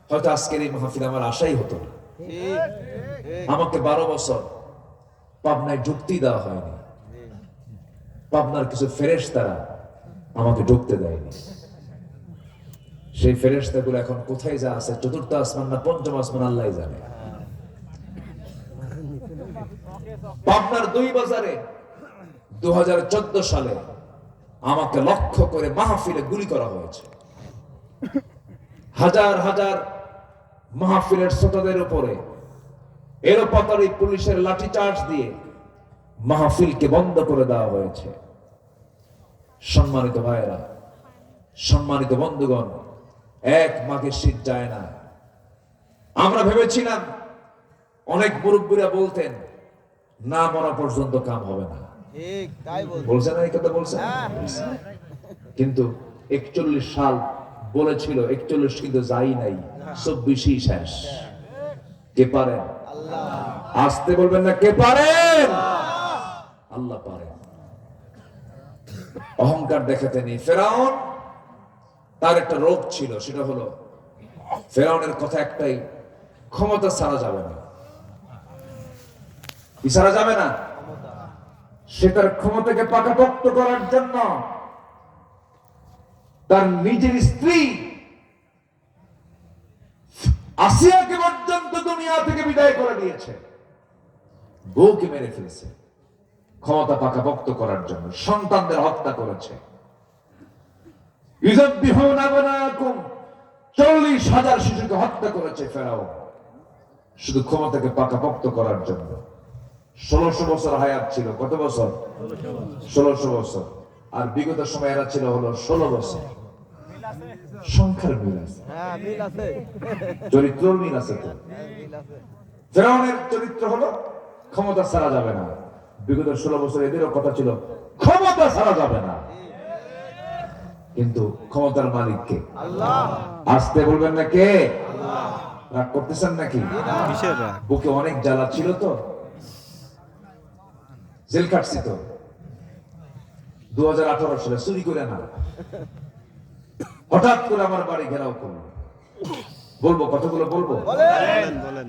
হয়তো আজকের এই মাহফিল আমার আশাই হতো না। আমাকে 12 বছর পাবনায় ঢুকতে দেওয়া হয়নি। পাবনার কিছু ফেরেশতারা আমাকে ঢুকতে দেয়নি। সেই ফেরেশতাগুলো এখন কোথায় যা আছে, চতুর্থ আসমান না পঞ্চম আসমান, আল্লাহ জানে। পাবনার 2 বাজারে 2014 সালে আমাকে লক্ষ্য করে মাহফিলে গুলি করা হয়েছে। হাজার হাজার মাহফিলের শ্রোতাদের উপরে এলোপাতাড়ি পুলিশের লাঠি চার্জ দিয়ে মাহফিলকে বন্ধ করে দেওয়া হয়েছে। সম্মানিত ভাইয়েরা, সম্মানিত বন্ধুগণ, এক মাঘের শীত যায় না। আমরা ভেবেছিলাম, অনেক মুরব্বীরা বলতেন না মরা পর্যন্ত কাম হবে না,
ঠিক তাই
বলছেন না? এই কথা বলছেন। কিন্তু 41 সাল বলেছিল, 41 কিন্তু যাই নাই, 24ই শেষ। কে পারেন? আল্লাহ। আসতে বলবেন না, কে পারেন? আল্লাহ পারেন। অহংকার দেখাতে নেই। ফেরাউন, তার একটা রোগ ছিল, সেটা হলো ফেরাউনের কথা একটাই, ক্ষমতা ছাড়া যাবে না। কি ছাড়া যাবে না? সে তার ক্ষমতাকে পাকাপোক্ত করার জন্য তার নিজের স্ত্রী আসিয়াকে পর্যন্ত দুনিয়া থেকে বিদায় করে দিয়েছে, বউকে মেরে ফেলেছে ক্ষমতা পাকাপোক্ত করার জন্য। সন্তানদের হত্যা করেছে। 40,000 শিশুকে হত্যা করেছে ফেরাউন, শুধু ক্ষমতাকে পাকাপোক্ত করার জন্য। 1600 বছর হায়াত ছিল। কত বছর? 1600 বছর। আর বিগত সময় এরা ছিল হলো 16 বছর। সংখ্যার মিল আছে,
হ্যাঁ মিল আছে,
চরিত্র মিল আছে। তো
মিল আছে।
ফেরাউনের চরিত্র হলো ক্ষমতা ছাড়া যাবে না। বিগত 16 বছর এদেরও কথা ছিল ক্ষমতা ছাড়া যাবে না। কিন্তু ক্ষমতার মালিক কে? আল্লাহ। আসতে বলবেন না, কে? আল্লাহ। রাগ করতেছেন নাকি?
কিসের রাগ?
বুকে অনেক জ্বালা ছিল, তো জেল কাটছি তো 2018 সালে, চুরি করে না, হঠাৎ করে আমার বাড়ি ঘেরাও করলো। বলবো কতগুলো বলবো?
বলেন বলেন।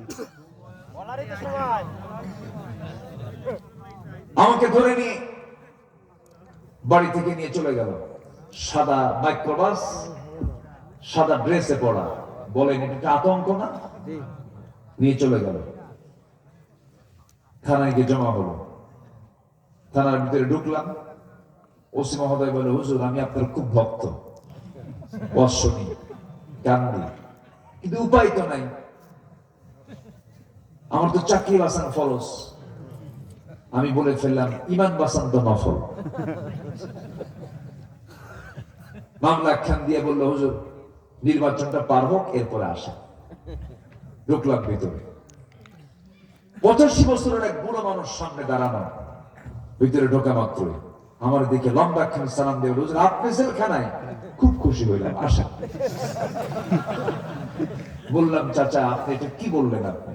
আমাকে ধরে নিয়ে বাড়ি থেকে নিয়ে চলে গেল। সাদা মাইক্রোবাস, সাদা ড্রেসে পড়া, বলেন এটা আতঙ্ক না? নিয়ে চলে গেল। থানায় গিয়ে জমা হলো। থানার ভিতরে ঢুকলাম। ওসি মহোদয় বলে, হুজুর আমি আপনার খুব ভক্ত, অশ্বনী কান্দি, কিন্তু উপায় তো নাই, আমার তো চাকরি বাঁচান ফরজ। আমি বলে ফেললাম, ইমান বাঁচান তো নফল। মামলা খান দিয়ে বললো, হুজুর নির্বাচনটা পার হোক, এরপরে আসা। ঢুকলাম ভিতরে। 85 বছরের এক বুড়ো মানুষ সামনে দাঁড়ানো। ভিতরে ঢোকা মাত্রই আমার দিকে লম্বা খান সালাম দিয়ে, হুজুর আপনি জেলখানায়? খুব খুশি হইলাম, আসা। বললাম, চাচা আপনি এটা কি বললেন? আপনি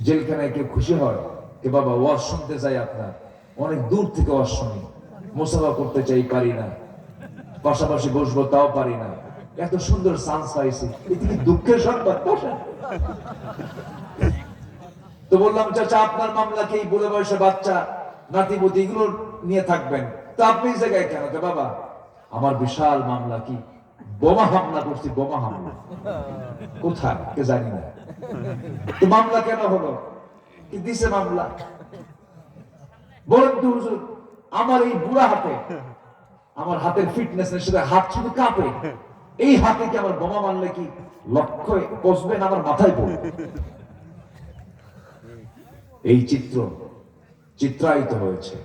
জেলখানায় কেউ খুশি হয়? কে বাবা, ওয়াজ শুনতে চাই আপনার, অনেক দূর থেকে ওয়াজ শুনি, মুসাফা করতে চাই, পারি না, পাশাপাশি বসবো তাও পারি না, এত সুন্দর চান্স পাইছি, এটা কি দুঃখের সংবাদ? তো বললাম, চাচা আপনার মামলা কি বুড়ো বয়সে বাচ্চা নাতিপুতি এগুলো নিয়ে থাকবেন, তো আপনি এই জায়গায় কেন? বাবা আমার বিশাল মামলা, কি বোমা হামলা করছি, বোমা হামলা কোথায় কে জানি না। তো মামলা কেন হলো? কি দিছে মামলা? বলেন তো হুজুর, আমার এই বুড়া হাতে, আমার হাতের ফিটনেসের সাথে হাত শুধু কাঁপে, এই হাতে কি আমার বোমা মারলে কি লক্ষ্য কষবে না আমার মাথায় পড়বে? এই চিত্রায়িত হয়েছে।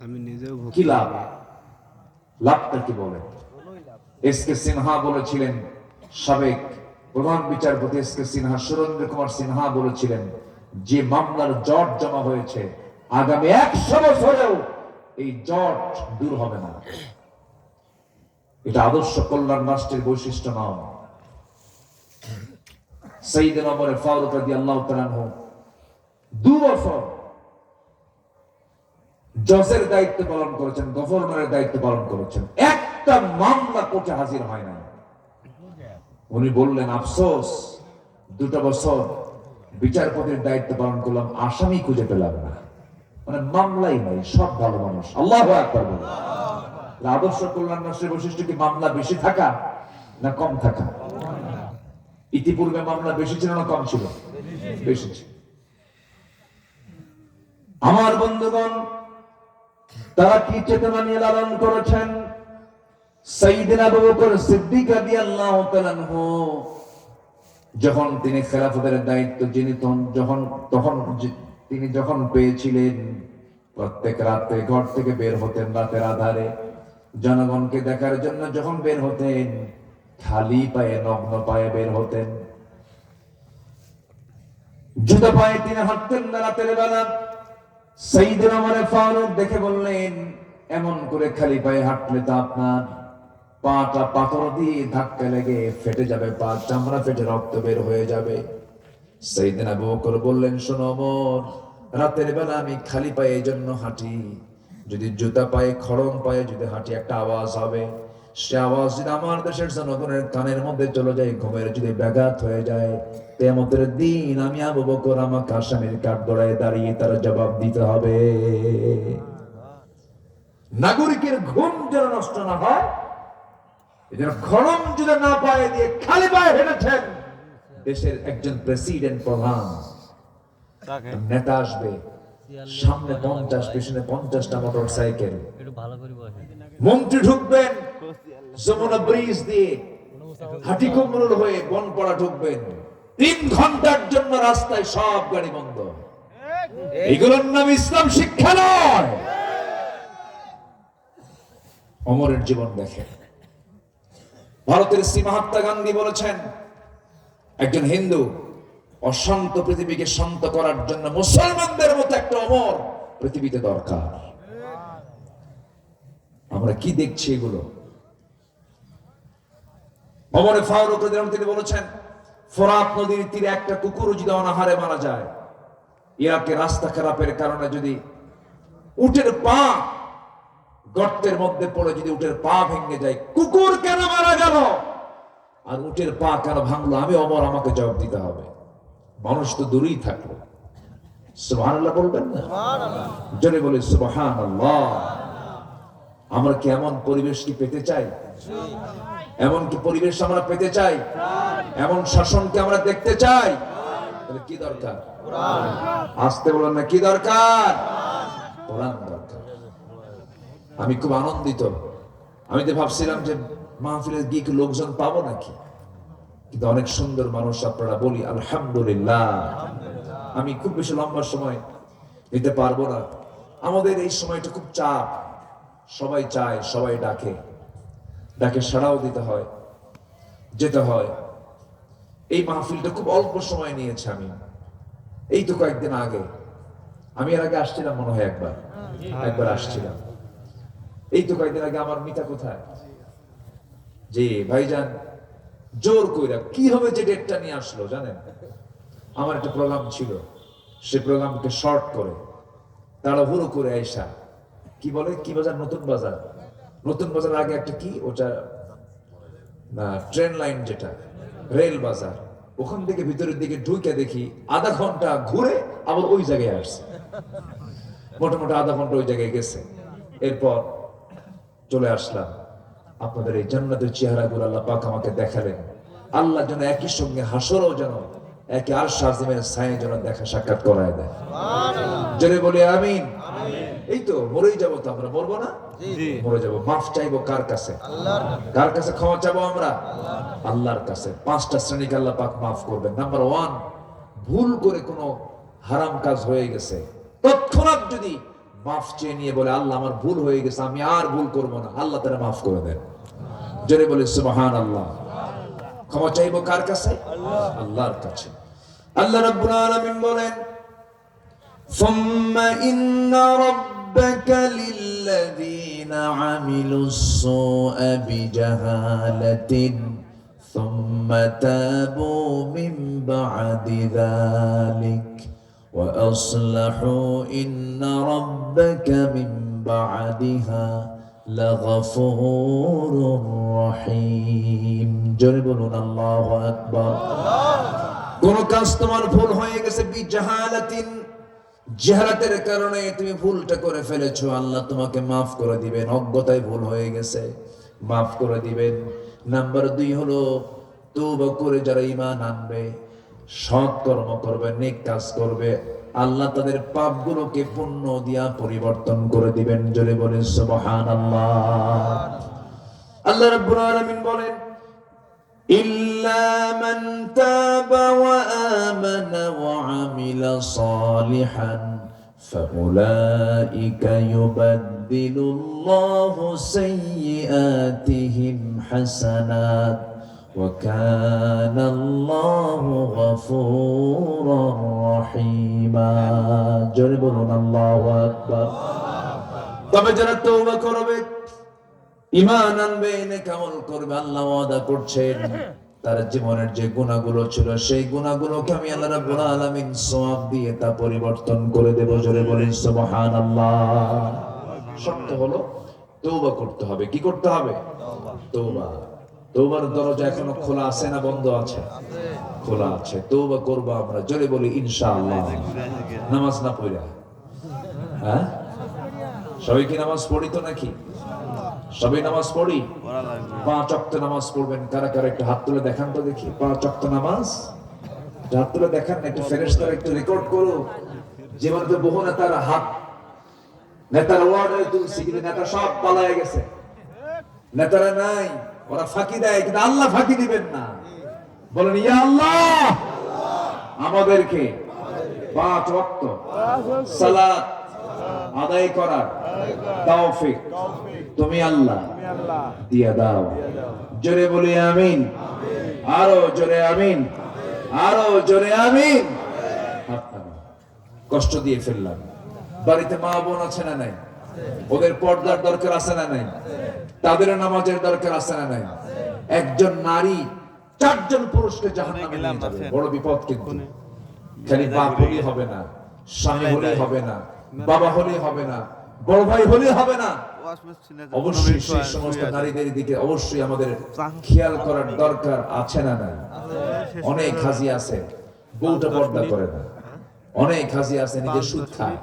আমি নিজেও
কি লাভ? লাভটা কি বলে? এস কে সিনহা বলেছিলেন, সাবেক প্রধান বিচারপতি এস কে সিনহা, সুরেন্দ্র কুমার সিনহা বলেছিলেন, যে মামলার জট জমা হয়েছে আগামী 100 বছরেও এই জট দূর হবে না। এটা আদর্শ কল্যাণ রাষ্ট্রের বৈশিষ্ট্য নয়। সাইয়েদনা ওমর ফারুক রাদিয়াল্লাহু তাআলা আনহু 2 বছর জজের দায়িত্ব পালন করেছেন, গভর্নরের দায়িত্ব পালন করেছেন, একটা মামলা কোর্টে হাজির হয় না। উনি বললেন, আফসোস, 2 বছর বিচারপতির দায়িত্ব পালন করলাম, আসামি খুঁজে পেলাম না। মানে মামলাই নাই, সব ভালো মানুষ। আল্লাহু আকবার বলুন। আদর্শ কল্যাণ রাষ্ট্রের বৈশিষ্ট্য কি মামলা বেশি থাকা না কম থাকা? ইতিপূর্বে মামলা বেশি ছিল না কম ছিল? বেশি ছিল। আমার বন্ধুগণ, তারা কি চেতনা নিয়ে লালন করেছেন? সাইয়েদনা আবু বকর সিদ্দিক রাদিয়াল্লাহু তাআলা আনহু যখন তিনি খেলাফতের দায়িত্ব তিনি যখন পেয়েছিলেন, প্রত্যেক রাতে ঘর থেকে বের হতেন, রাতের আধারে জনগণকে দেখার জন্য যখন বের হতেন, খালি পায়ে, নগ্ন পায়ে বের হতেন। জুতো পায়ে তিনি হাঁটতেন না রাতের বেলা। সাইয়েদনা ওমর ফারুক দেখে বললেন, এমন করে খালি পায়ে হাঁটলে তো আপনার পাটা পাথর দিয়ে ধাক্কা লেগে ফেটে যাবে, পা চামড়া ফেটে রক্ত বের হয়ে যাবে। সাইয়েদনা আবু বকর বললেন, শোনো ওমর, রাতের বেলা আমি খালি পায়ে এই জন্য হাঁটি, যদি জুতা পায়ে, খড়ম পায়ে যদি হাঁটি, একটা আওয়াজ হবে, সে আওয়াজ যদি আমার দেশের জনগণের কানের মধ্যে চলে যায়, ঘুমের যদি ব্যাঘাত হয়ে যায়, কিয়ামতের দিন আমি আবু বকর আমাকে আসামির কাঠগড়ায় দাঁড়িয়ে তার জবাব দিতে হবে। নাগরিকের ঘুম যেন নষ্ট না হয়, এজন্য খড়ম যদি না পায়ে দিয়ে খালি পায়ে হেঁটেছেন, দেশের একজন প্রেসিডেন্ট, প্রধান নেতা আসবে, সামনে 50, পেছনে 50টা মোটর সাইকেল, মন্ত্রী ঢুকবেন যমুনা ব্রিজ দিয়ে, হাটিকুমরুল হয়ে বনপাড়া ঢুকবেন, 3 ঘন্টার জন্য রাস্তায় সব গাড়ি বন্ধ। এগুলোর নাম ইসলাম শিক্ষা নয়। ওমরের জীবন দেখেন। ভারতের শ্রী মহাত্মা গান্ধী বলেছেন, একজন হিন্দু অশান্ত পৃথিবীকে শান্ত করার জন্য মুসলমানদের মতো একটা ওমর পৃথিবীতে দরকার। আমরা কি দেখছি এগুলো? ওমর ফারুক রাদিয়াল্লাহু তিনি বলেছেন, ফোরাত নদীর তীরে একটা কুকুর যদি অনাহারে মারা যায়, ইরাকে রাস্তা খারাপের কারণে যদি উটের পা গর্তের মধ্যে পড়ে যদি উটের পা ভেঙে যায়, কুকুর কেন মারা গেল আর উটের পা কেন ভাঙলো, আমি ওমর আমাকে জবাব দিতে হবে। মানুষ তো দূরেই থাকলো। সুবহানাল্লাহ বলবেন না? জোরে বলে সুবহানাল্লাহ। আমরা কি এমন পরিবেশ কি পেতে চাই? এমন কি পরিবেশ আমরা পেতে চাই? এমন শাসনকে আমরা দেখতে চাই? তাহলে কি দরকার? আসতে বলেন না, কি দরকার? কোরআন দরকার। আমি খুব আনন্দিত। আমি তো ভাবছিলাম যে মাহফিলে গিয়ে কি লোকজন পাবো নাকি, কিন্তু অনেক সুন্দর মানুষ আপনারা, বলি আলহামদুলিল্লাহ। আমি খুব বেশি লম্বা সময় নিতে পারবো না। আমাদের এই সময়টা খুব চাপ, সবাই চায়, সবাই ডাকে সাড়াও দিতে হয়, যেতে হয়। এই মাহফিলটা খুব অল্প সময় নিয়েছে। আমি এই তো কয়েকদিন আগে, আমি এর আগে আসছিলাম মনে হয় একবার আসছিলাম। এই তো কয়েকদিন আগে আমার মিতা কোথায়, যে ভাইজান জোর কইরা কিভাবে যে ডেটটা নিয়ে আসলো জানেন। আমার একটা প্রোগ্রাম ছিল, সে প্রোগ্রামকে শর্ট করে তাড়াহুড়ো করে আইসা, কি বলে, কি বাজার, নতুন বাজার আগে একটা কি ওটা না, ট্রেন লাইন, যেটা রেল বাজার, ওখান থেকে ভিতরের দিকে ঢুকে দেখি আধা ঘন্টা ঘুরে আবার ওই জায়গায় আসছে। মোটামুটি আধা ঘন্টা ওই জায়গায় গেছে। এরপর চলে আসলাম। আপনাদের এই জান্নাতের চেহারাগুলো আল্লাহ পাক আমাকে দেখালেন। আল্লাহ যেন একই সঙ্গে হাসরও যেন একে আরশ আজিমের ছায়ায় যেন দেখা সাক্ষাৎ করায় দেয়। জোরে বলি আমিন। এই তো মরেই যাবো, তো আমরা মরবো না?
জি
মরে যাবো। মাফ চাইবো কার কাছে?
আল্লাহর কাছে।
কার কাছে ক্ষমা চাবো আমরা? আল্লাহর কাছে। 5টা শ্রেণীকে আল্লাহ পাক মাফ করবেন। নাম্বার 1, ভুল করে কোনো হারাম কাজ হয়ে গেছে, তৎক্ষণাৎ যদি মাফ চেয়ে নিয়ে বলে আল্লাহ আমার ভুল হয়ে গেছে, আমি আর ভুল করবো না, আল্লাহ তারা মাফ করে দেন। জোরে বলে সুবহানাল্লাহ। ক্ষমা চাইবো কার কাছে? আল্লাহর কাছে। আল্লাহ রাব্বুল আলামিন বলেন, ثم إن ربك للذين عملوا السوء بجهالة ثم تابوا من بعد ذلك وأصلحوا إن ربك من بعدها لغفور رحيم جربون الله أكبر কোন কাজ তোমার ভুল হয়ে গেছে বিজাহালাতিন, জাহালাতের কারণে তুমি ভুলটা করে ফেলেছো, আল্লাহ তোমাকে মাফ করে দিবেন। অজ্ঞতায় ভুল হয়ে গেছে, মাফ করে দিবেন। নাম্বার 2 হলো তওবা করে যারা ঈমান আনবে, সৎ কর্ম করবে, নেক কাজ করবে, আল্লাহ তাদের পাপগুলোকে পুণ্য দিয়া পরিবর্তন করে দিবেন। জোরে বলেন সুবহানাল্লাহ। আল্লাহ রাব্বুল আলামিন বলেন, إلا من تاب وآمن وعمل صالحا فأولئك يبدل الله سيئاتهم حسنات وكان الله غفورا رحيما جربنا الله أكبر তবে যারা তওবা করবে, ঈমান আনবে, নেক আমল করবে, আল্লাহ ওয়াদা করছেন তার জীবনের যে গুনাহগুলো ছিল সেই গুনাহগুলোকে আমি আল্লাহ রাব্বুল আলামিন সওয়াব দিয়ে তা পরিবর্তন করে দেব। জোরে বলেন সুবহানাল্লাহ। শর্ত হলো তওবা করতে হবে। কি করতে হবে? তওবা। তওবার দরজা এখনো খোলা আছে না বন্ধ আছে? খোলা আছে। তওবা করব আমরা। জোরে বলি ইনশাআল্লাহ। নামাজ না পড়া, হ্যাঁ সবাই কি নামাজ পড়ি তো নাকি? সবাই নামাজ পড়ি? 5 ওয়াক্ত নামাজ পড়বেন। কারা কারা একটু হাত তুলে দেখান তো দেখি। 5 ওয়াক্ত নামাজ হাত তুলে দেখান না, একটু ফেরেশতারা একটু রেকর্ড করো। জীবনে তো বহু নেতারা হাত, নেতার ওয়ার্ড হয়ে তুলছি, কিন্তু নেতা সব পালায়ে গেছে, নেতারা নাই, ওরা ফাঁকি দেয়, কিন্তু আল্লাহ ফাঁকি দিবেন না। বলেন ইয়া আল্লাহ, আমাদেরকে 5 ওয়াক্ত সালাত আদায় করার তৌফিক তুমি আল্লাহ দিয়া দাও। জোরে বলি আমিন। আরো জোরে আমিন, আরো জোরে আমিন। কষ্ট দিয়ে ফেললাম। বাড়িতে মা বোন আছে না নাই? ওদের পর্দার দরকার আছে না নাই? তাদের নামাজের দরকার আছে না নাই? একজন নারী 4 জন পুরুষকে জাহান্নামে নিয়ে যাবে। বড় বিপদ। কিন্তু খালি বাপ হলেই হবে না, স্বামী হলেই হবে না, বাবা হলেই হবে না, বড় ভাই হলেই হবে না। অবশ্যই সেই সমস্ত নারীদের দিকে অবশ্যই আমাদের খেয়াল করার দরকার আছে না নাই? অনেক হাজি আছে বউটা পর্দা করে না, অনেক হাজি আছে নিজে সুদ খায়।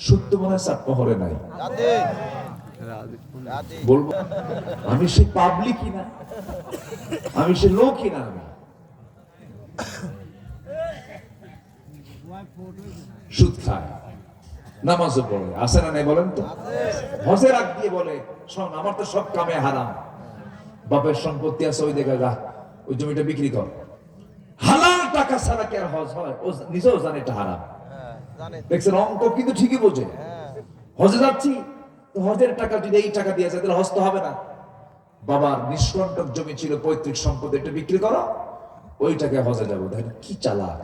সুদ তো মনে হয় চাটমোহরে নাই। বলবো আমি সে পাবলিকই না, আমি সে লোকই না। আমি সুদ খায়, নামাজও পড়ে, আছে না নাই বলেন তো? হজের আগ দিয়ে বলে শোন আমার তো সব কামে হারাম, বাপের সম্পত্তি আছে ওই দেখা যা, ওই জমিটা বিক্রি কর। হালাল টাকা ছাড়া কি আর হজ হয়? ও নিজেও জানে এটা হারাম। দেখছেন অঙ্ক কিন্তু ঠিকই বোঝে। হজে যাচ্ছি তো হজের টাকা যদি এই টাকা দিয়ে যায় তাহলে হজ তো হবে না। বাবার নিষ্কণ্টক জমি ছিল, পৈতৃক সম্পদ, এটা বিক্রি করো, ওই টাকা হজে যাবো। দেখেন কি চালাক।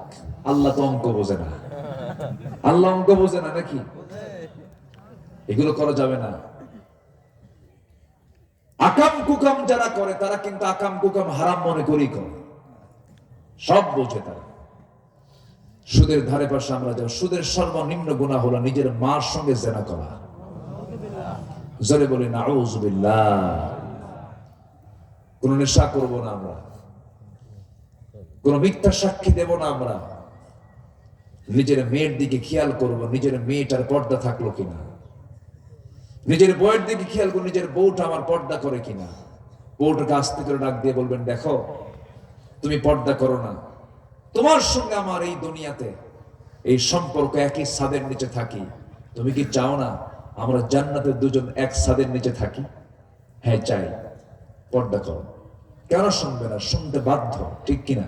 আল্লাহ তো অঙ্ক বোঝে না, আল্লাহ অঙ্ক বোঝে না নাকি? এগুলো করা যাবে না। আকাম কুকাম যারা করে তারা কিন্তু আকাম কুকাম হারাম মনে করেই করে, সব বোঝে তারা। সুদের ধারে পাশে আমরা যাব। সুদের সর্বনিম্ন গুনাহ হলো নিজের মার সঙ্গে জেনা করা। জোরে বলি নাউযুবিল্লাহ। কোন নেশা করব না আমরা, কোন মিথ্যা সাক্ষী দেব না আমরা। নিজের মেয়ের দিকে খেয়াল করব, নিজের মেয়েটার পর্দা থাকলো কিনা। নিজের বউয়ের দিকে খেয়াল করব, নিজের বউটা আমার পর্দা করে কিনা। বউটাকে আস্তে করে ডাক দিয়ে বলবেন, দেখো তুমি পর্দা করো না, তোমার সঙ্গে আমার এই দুনিয়াতে এই সম্পর্ক একই ছাদের নিচে থাকি, তুমি কি চাও না আমরা জান্নাতের দুজন এক ছাদের নিচে থাকি? হ্যাঁ চাই। পর্দা করো। কেন শুনবে না? শুনতে বাধ্য, ঠিক কিনা?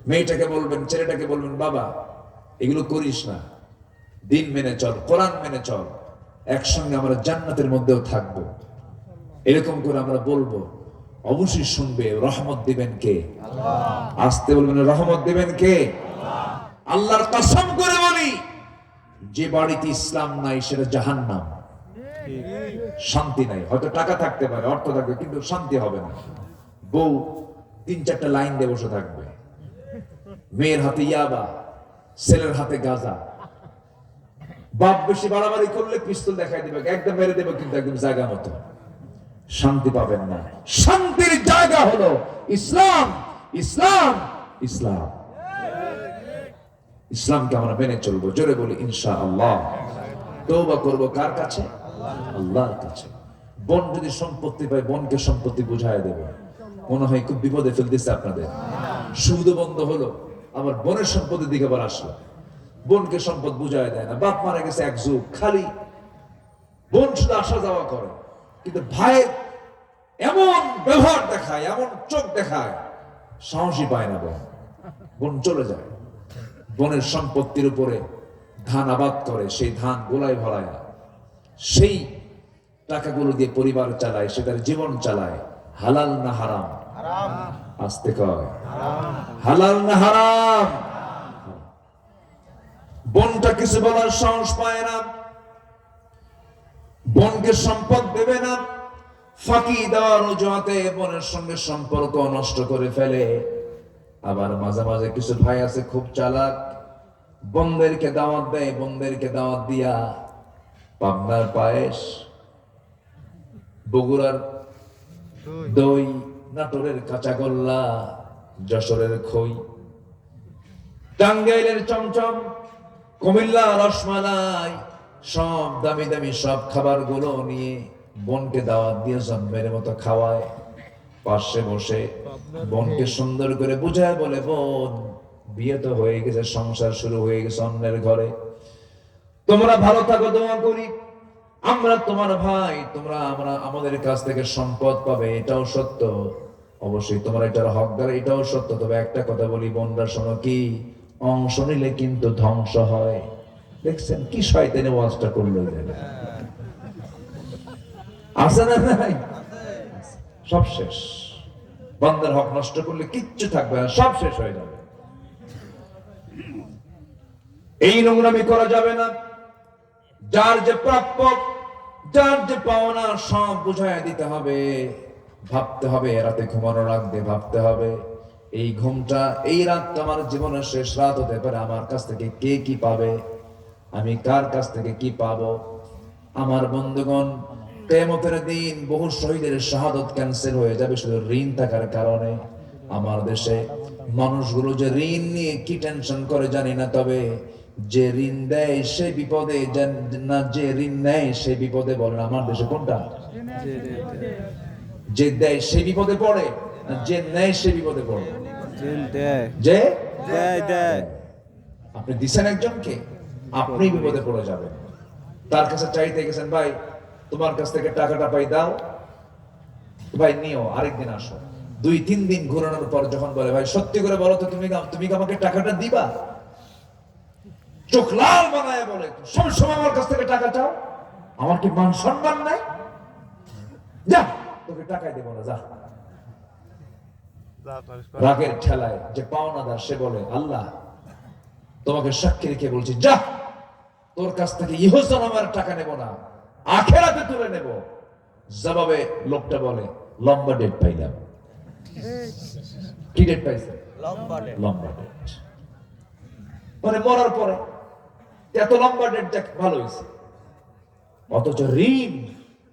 মেয়েটাকে বলবেন, ছেলেটাকে বলবেন, বাবা এগুলো করিস না, দিন মেনে চল, কোরআন মেনে চল, একসঙ্গে আমরা জান্নাতের মধ্যেও থাকবো। এরকম করে আমরা বলবো, অবশ্যই শুনবে। রহমত দিবেন কে? আসতে বলবেন, রহমত দিবেন কে? আল্লাহর কসম করে বলি, যে বাড়িতে ইসলাম নাই সেটা জাহান্নাম। শান্তি নাই। হয়তো টাকা থাকতে পারে, অর্থ থাকবে, কিন্তু শান্তি হবে না। বউ 3-4টা লাইন দিয়ে বসে থাকবে, মেয়ের হাতে ইয়াবা, ছেলের হাতে গাঁজা। বাপ বেশি বাড়াবাড়ি করলে পিস্তল দেখাই দিবে, একদম মেরে দেবে, কিন্তু একদম জায়গা মতো। শান্তি পাবেন না। শান্তির জায়গা হলো ইসলাম, ইসলাম, ইসলাম। ইসলামকে আমরা মেনে চলবো। জোরে বলি ইনশাআল্লাহ। তওবা করব কার কাছে? আল্লাহর কাছে। বোন যদি সম্পত্তি পায়, বোনকে সম্পত্তি বুঝায় দেবে। মনে হয় খুব বিপদে ফেলতেছে আপনাদের। সুদ বন্ধ হলো, আবার বোনের সম্পত্তির দিকে আবার আসলো। বোনকে সম্পদ বুঝায় দেয় না। বাপ মারা গেছে এক যুগ, খালি বোন শুধু আসা যাওয়া করে, কিন্তু ভাইয়ের এমন ব্যবহার দেখায়, এমন চোখ দেখায়, সাহসী পায় না বোন। বোন চলে যায়। বোনের সম্পত্তির উপরে ধান আবাদ করে, সেই ধান গোলায় ভরায়, সেই টাকাগুলো দিয়ে পরিবার চালায়, সেটার জীবন চালায়। হালাল না হারাম? আসতে কয়, হালাল না হারাম? বোনটা কিছু বলার সাহস পায় না, বোনকে সম্পদ দেবে না, ফাঁকি দেওয়ার অজুহাতে বোনের সঙ্গে সম্পর্ক নষ্ট করে ফেলে। আবার মাঝে মাঝে কিছু ভাই আছে খুব চালাক, বোনদেরকে দাওয়াত দেয়, বোনদেরকে দাওয়াত দিয়া পাবনার পায়েস, বগুড়ার দই, নাটোরের কাঁচাগোল্লা, যশোরের খই, টাঙ্গাইলের চমচম, কুমিল্লা রসমালাই, সব দামি দামি সব খাবার গুলো নিয়ে বোনকে দাওয়াত দিয়ে জন্মের মতো খাওয়ায়। পাশে বসে বোনকে সুন্দর করে বুঝায় বলে, বোন বিয়ে তো হয়ে গেছে, সংসার শুরু হয়ে গেছে অন্যের ঘরে, তোমরা ভালো থাকো, দোয়া করি, আমরা তোমার ভাই, তোমরা আমরা আমাদের কাছ থেকে সম্পদ পাবে, এটাও সত্য, অবশ্যই তোমরা এটার হকদার, এটাও সত্য। তবে একটা কথা বলি বোনরা, শোনো, কি অংশ নিলে কিন্তু ধ্বংস হয়। দেখছেন কি শয়তানি ওয়াজটা করলো? আছে না নাই? সব শেষ। বান্দার হক নষ্ট করলে কিচ্ছু থাকবে না, সব শেষ হয়ে যাবে। এই নোংরামি করা যাবে না। যার যে প্রাপ্য, যার যে পাওনা, সব বুঝায় দিতে হবে। ভাবতে হবে, রাতে ঘুমানোর আগে ভাবতে হবে, এই ঘুমটা, এই রাতটা আমার জীবনের শেষ রাত হতে পারে, আমার কাছ থেকে কে কি পাবে, আমি কার কাছ থেকে কি পাবো। আমার বন্ধুগণ, কিয়ামতের দিন বহু শহীদের শাহাদত ক্যান্সেল হয়ে যাবে শুধু ঋণ থাকার কারণে। আমার দেশে মানুষগুলো যে ঋণ নিয়ে কি টেনশন করে জানি না, তবে যে ঋণ দেয় সে বিপদে, না যে ঋণ নেয় সে বিপদে। বলেন আমার দেশে কোনটা? যে দেয় সে বিপদে পড়ে, না যে নেয় সে বিপদে পড়ে? যে দেয়। আপনি দিছেন একজনকে, আপনি বিপদে পড়ে যাবেন। তার কাছে চাইতে গেছেন, ভাই তোমার কাছ থেকে টাকাটা পাই, দাও, ভাই নিও, আরেকদিন আসো। 2-3 দিন ঘুরানোর পর যখন বলে, ভাই সত্যি করে বলো তো, তুমি আমাকে টাকাটা দিবা? চোখ লাল বানায় বলে, সব সময় আমার কাছ থেকে টাকা চাও, আমার কি মান সম্মান নাই? যা, তোকে টাকাই দেবো না, যা। রাগের ঠেলায় যে পাওনাদার সে বলে, আল্লাহ তোমাকে সাক্ষী রেখে বলছি, যা, তোর কাছ থেকে ইহসান আমার টাকা নেব না, আখেরাতে তুলে নেব। জবাবে লোকটা বলে, লম্বা ডেট পাইলাম। কি ডেট পাইছে? লম্বা ডেট। মানে মরার পরে এত লম্বা ডেট, দেখ ভালো হয়েছে। অথচ ঋণ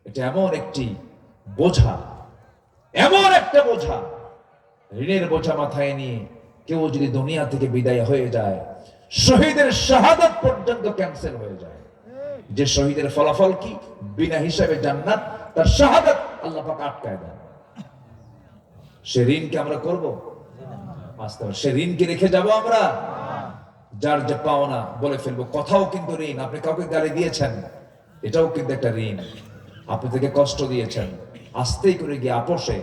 এটা এমন একটি বোঝা, এমন একটা বোঝা, ঋণের বোঝা মাথায় নিয়ে কেউ যদি দুনিয়া থেকে বিদায় হয়ে যায়, শহীদের শাহাদাত পর্যন্ত ক্যান্সেল হয়ে যায়। যে শহীদের ফলাফল কি? বিনা হিসাবে জান্নাত, তার শাহাদাত আল্লাহ পাক আটকায় দেন। সে ঋণকে আমরা করবো? সে ঋণকে রেখে যাব আমরা? যার যে পাওনা বলে ফেলবো, কথাও কিন্তু ঋণ। আপনি কাউকে গালি দিয়েছেন, এটাও কিন্তু একটা ঋণ। আপনি থেকে কষ্ট দিয়েছেন, আস্তেই করে গিয়ে আপোষে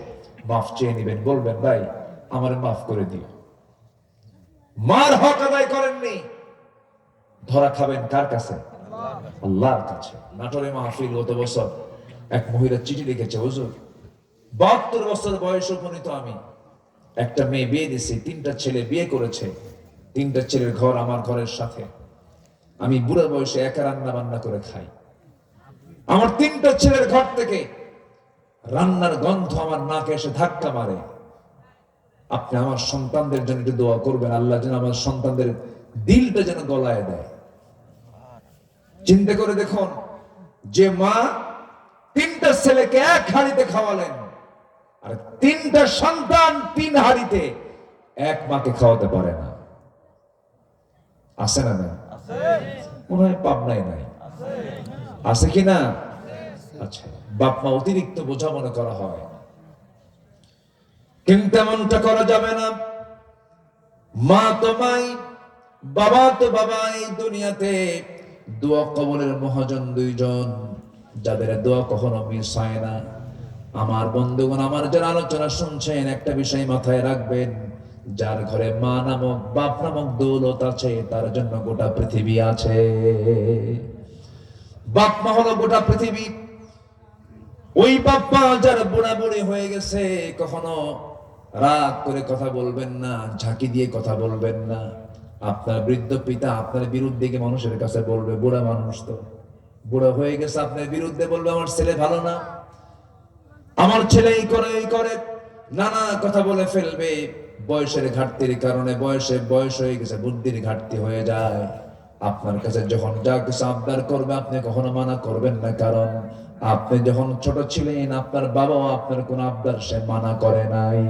মাফ চেয়ে নেবেন, বলবেন ভাই আমার মাফ করে দিও। মার হক আদায় করেননি, ধরা খাবেন কার কাছে? আল্লাহর কাছে। নাটোরে মাহফিল গত বছর এক মহিলা চিঠি লিখেছে, হুজুর 72 বছর বয়স উপনীত আমি, একটা মেয়ে বিয়ে দিছি, 3টা ছেলে বিয়ে করেছে, 3টা ছেলের ঘর আমার ঘরের সাথে, আমি বুড়া বয়সে একা রান্না বান্না করে খাই, আমার 3টা ছেলের ঘর থেকে রান্নার গন্ধ আমার নাকে এসে ধাক্কা মারে, আপনি আমার সন্তানদের জন্য একটু দোয়া করবেন, আল্লাহ যেন আমার সন্তানদের দিলটা যেন গলায় দেয়। চিন্তা করে দেখুন, যে মা 3টা ছেলেকে এক হাঁড়িতে খাওয়ালেন, আর 3টা সন্তান 3 হাঁড়িতে, এক মাকে খাওয়াতে পারে না। আছে না? না মনে হয় পাবনায় নাই, আছে কি না? আচ্ছা, বাপ মা অতিরিক্ত বোঝা মনে করা হয়, কিন্তু এমনটা করা যাবে না। মা তো মাই, বাবা তো বাবা। এই দুনিয়াতে দোয়া কবুলের মহাজন দুইজন, যাদের দোয়া কখনো মিস হয় না। আমার বন্ধুগণ, আমার যারা আলোচনা শুনছেন, একটা বিষয় মাথায় রাখবেন, যার ঘরে মা নামক বাপ নামক দৌলত আছে, তার জন্য গোটা পৃথিবী আছে। বাপ মা হলো গোটা পৃথিবী। ওই বাপ মা যারা বুড়া বুড়ি হয়ে গেছে, কখনো রাগ করে কথা বলবেন না, ঝাঁকি দিয়ে কথা বলবেন না। আপনার বৃদ্ধ পিতা আপনার বিরুদ্ধে গিয়ে মানুষের কাছে বলবে, বুড়া মানুষ তো বুড়া হয়ে গেছে, আপনার বিরুদ্ধে বলবে আমার ছেলে ভালো না, আমার ছেলে এই করে এই করে, নানা কথা বলে ফেলবে। বয়সের ঘাটতির কারণে, বয়স হয়ে গেছে, বুদ্ধির ঘাটতি হয়ে যায়। আপনার কাছে যখন যা কিছু আবদার করবে, আপনি কখনো মানা করবেন না, কারণ আপনি যখন ছোট ছিলেন, আপনার বাবাও আপনার কোন আবদার সে মানা করে নাই।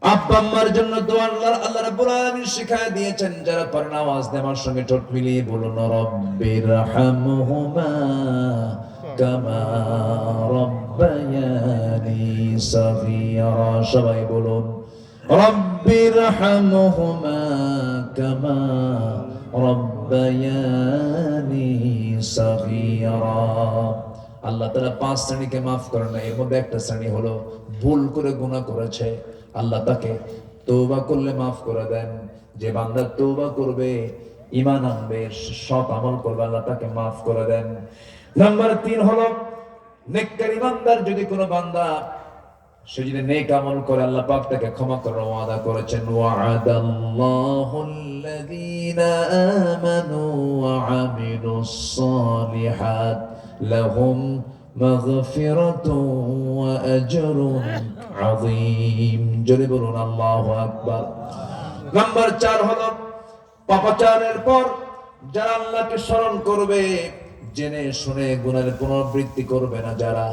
আব্বা আম্মার জন্য দোয়া আল্লাহ রাব্বুল আলামিন শিখায় দিয়েছেন। যারা পারেন আওয়াজ দিয়ে আমার সঙ্গে ঠোঁট মিলিয়ে বলুন, রব্বিরহামহুমা কামা রব্বায়ানি সগীরা। সবাই বলুন, রব্বিরহামহুমা কামা রব্বায়ানি সগীরা। আল্লাহ তাআলা 5 শ্রেণীকে মাফ করেন না, এর মধ্যে একটা শ্রেণী হলো ভুল করে গুনাহ করেছে, আল্লাহ তাকে তওবা করলে মাফ করে দেন। যে বান্দা তওবা করবে, ঈমান আনবে, সৎ আমল করবে, আল্লাহ তাকে মাফ করে দেন। নাম্বার 3 হলো নেককার ইমানদার যদি কোনো বান্দা সে যদি নেক আমল করে, আল্লাহ পাক তাকে ক্ষমা করার ওয়াদা করেছেন। ওয়া'আদাল্লাহুল্লাযীনা আমানু ওয়া আমিলুস সালিহাত লাহুম মাগফিরাতুন ওয়া আজরুন আযীম। জোরে বলুন আল্লাহু আকবার। নাম্বার 4 হলো পাপাচারের পর যারা আল্লাহকে স্মরণ করবে, জেনে শুনে গুনাহের পুনরাবৃত্তি করবে না, যারা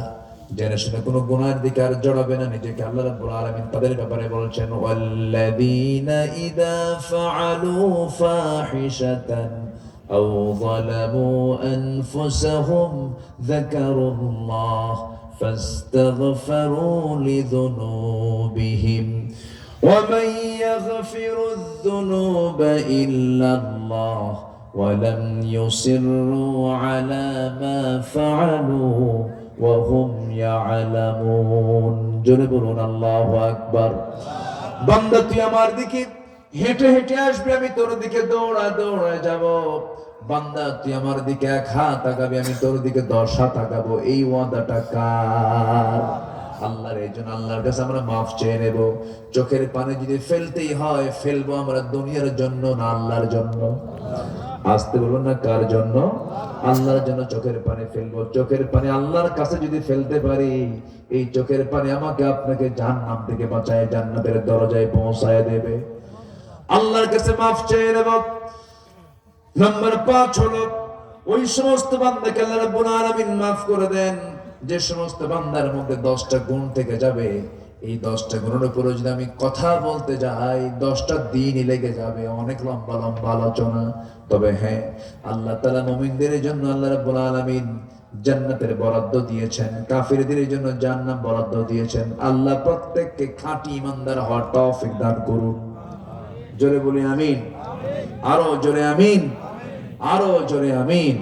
জেনে শুনে কোনো গুনাহের দিকে আর জড়াবে না নিজেকে, আল্লাহ রাব্বুল আলামিন তাদের ব্যাপারে বলছেন, ওয়াল্লাযীনা ইযা ফাআলু ফাহিশাতান আও যালামু আনফুসাহুম যাকারুল্লাহ ফাস্তাগফিরু লিযুনুবিহিম ওয়া মান ইয়াগফিরুয যুনুবা ইল্লাল্লাহ ওয়া লাম ইউসিররু আলা মা ফাআলু ওয়া হুম ইয়ালামুন। জোরে বলুন আল্লাহু আকবার। বান্দা তুই আমার দিকে হেঁটে হেঁটে আসবি, আমি তোর দিকে দৌড়া দৌড়া যাব। বান্দা তুই আমার দিকে 1 হাত আগাবি, আমি তোর দিকে 10 হাত আগাবো। এই ওয়াদাটা কার? আল্লাহর। এই জন্য আল্লাহর কাছে আমরা মাফ চেয়ে নেব। চোখের পানি যদি ফেলতেই হয়, ফেলবো আমরা দুনিয়ার জন্য না আল্লাহর জন্য? আসতে বলবো না, কার জন্য? আল্লাহর জন্য চোখের পানি ফেলবো। চোখের পানি আল্লাহর কাছে যদি ফেলতে পারি, এই চোখের পানি আমাকে আপনাকে জাহান্নাম থেকে বাঁচায়, জান্নাতের দরজায় পৌঁছায় দেবে। আল্লাহর কাছে মাফ চেয়ে নেব। নাম্বার 5 হলো ওই সমস্ত বান্দাকে আল্লাহ রাব্বুল আলামিন মাফ করে দেন যে সমস্ত বান্দার মধ্যে 10টা গুণ থেকে যাবে। এই 10টা গুণের উপরে যদি আমি কথা বলতে যাই, 10টা দিনই লেগে যাবে, অনেক লম্বা লম্বা আলোচনা। তবে হ্যাঁ, আল্লাহ তাআলা মুমিনদের জন্য আল্লাহ রাব্বুল আলামিন জান্নাতের বরাদ্দ দিয়েছেন, কাফিরদের জন্য জাহান্নাম বরাদ্দ দিয়েছেন। আল্লাহ প্রত্যেককে খাঁটি ঈমানদার হওয়ার তৌফিক দান করুন। জোরে বলি আমিন। আরো জোরে আমিন, আরো জোরে আমিন।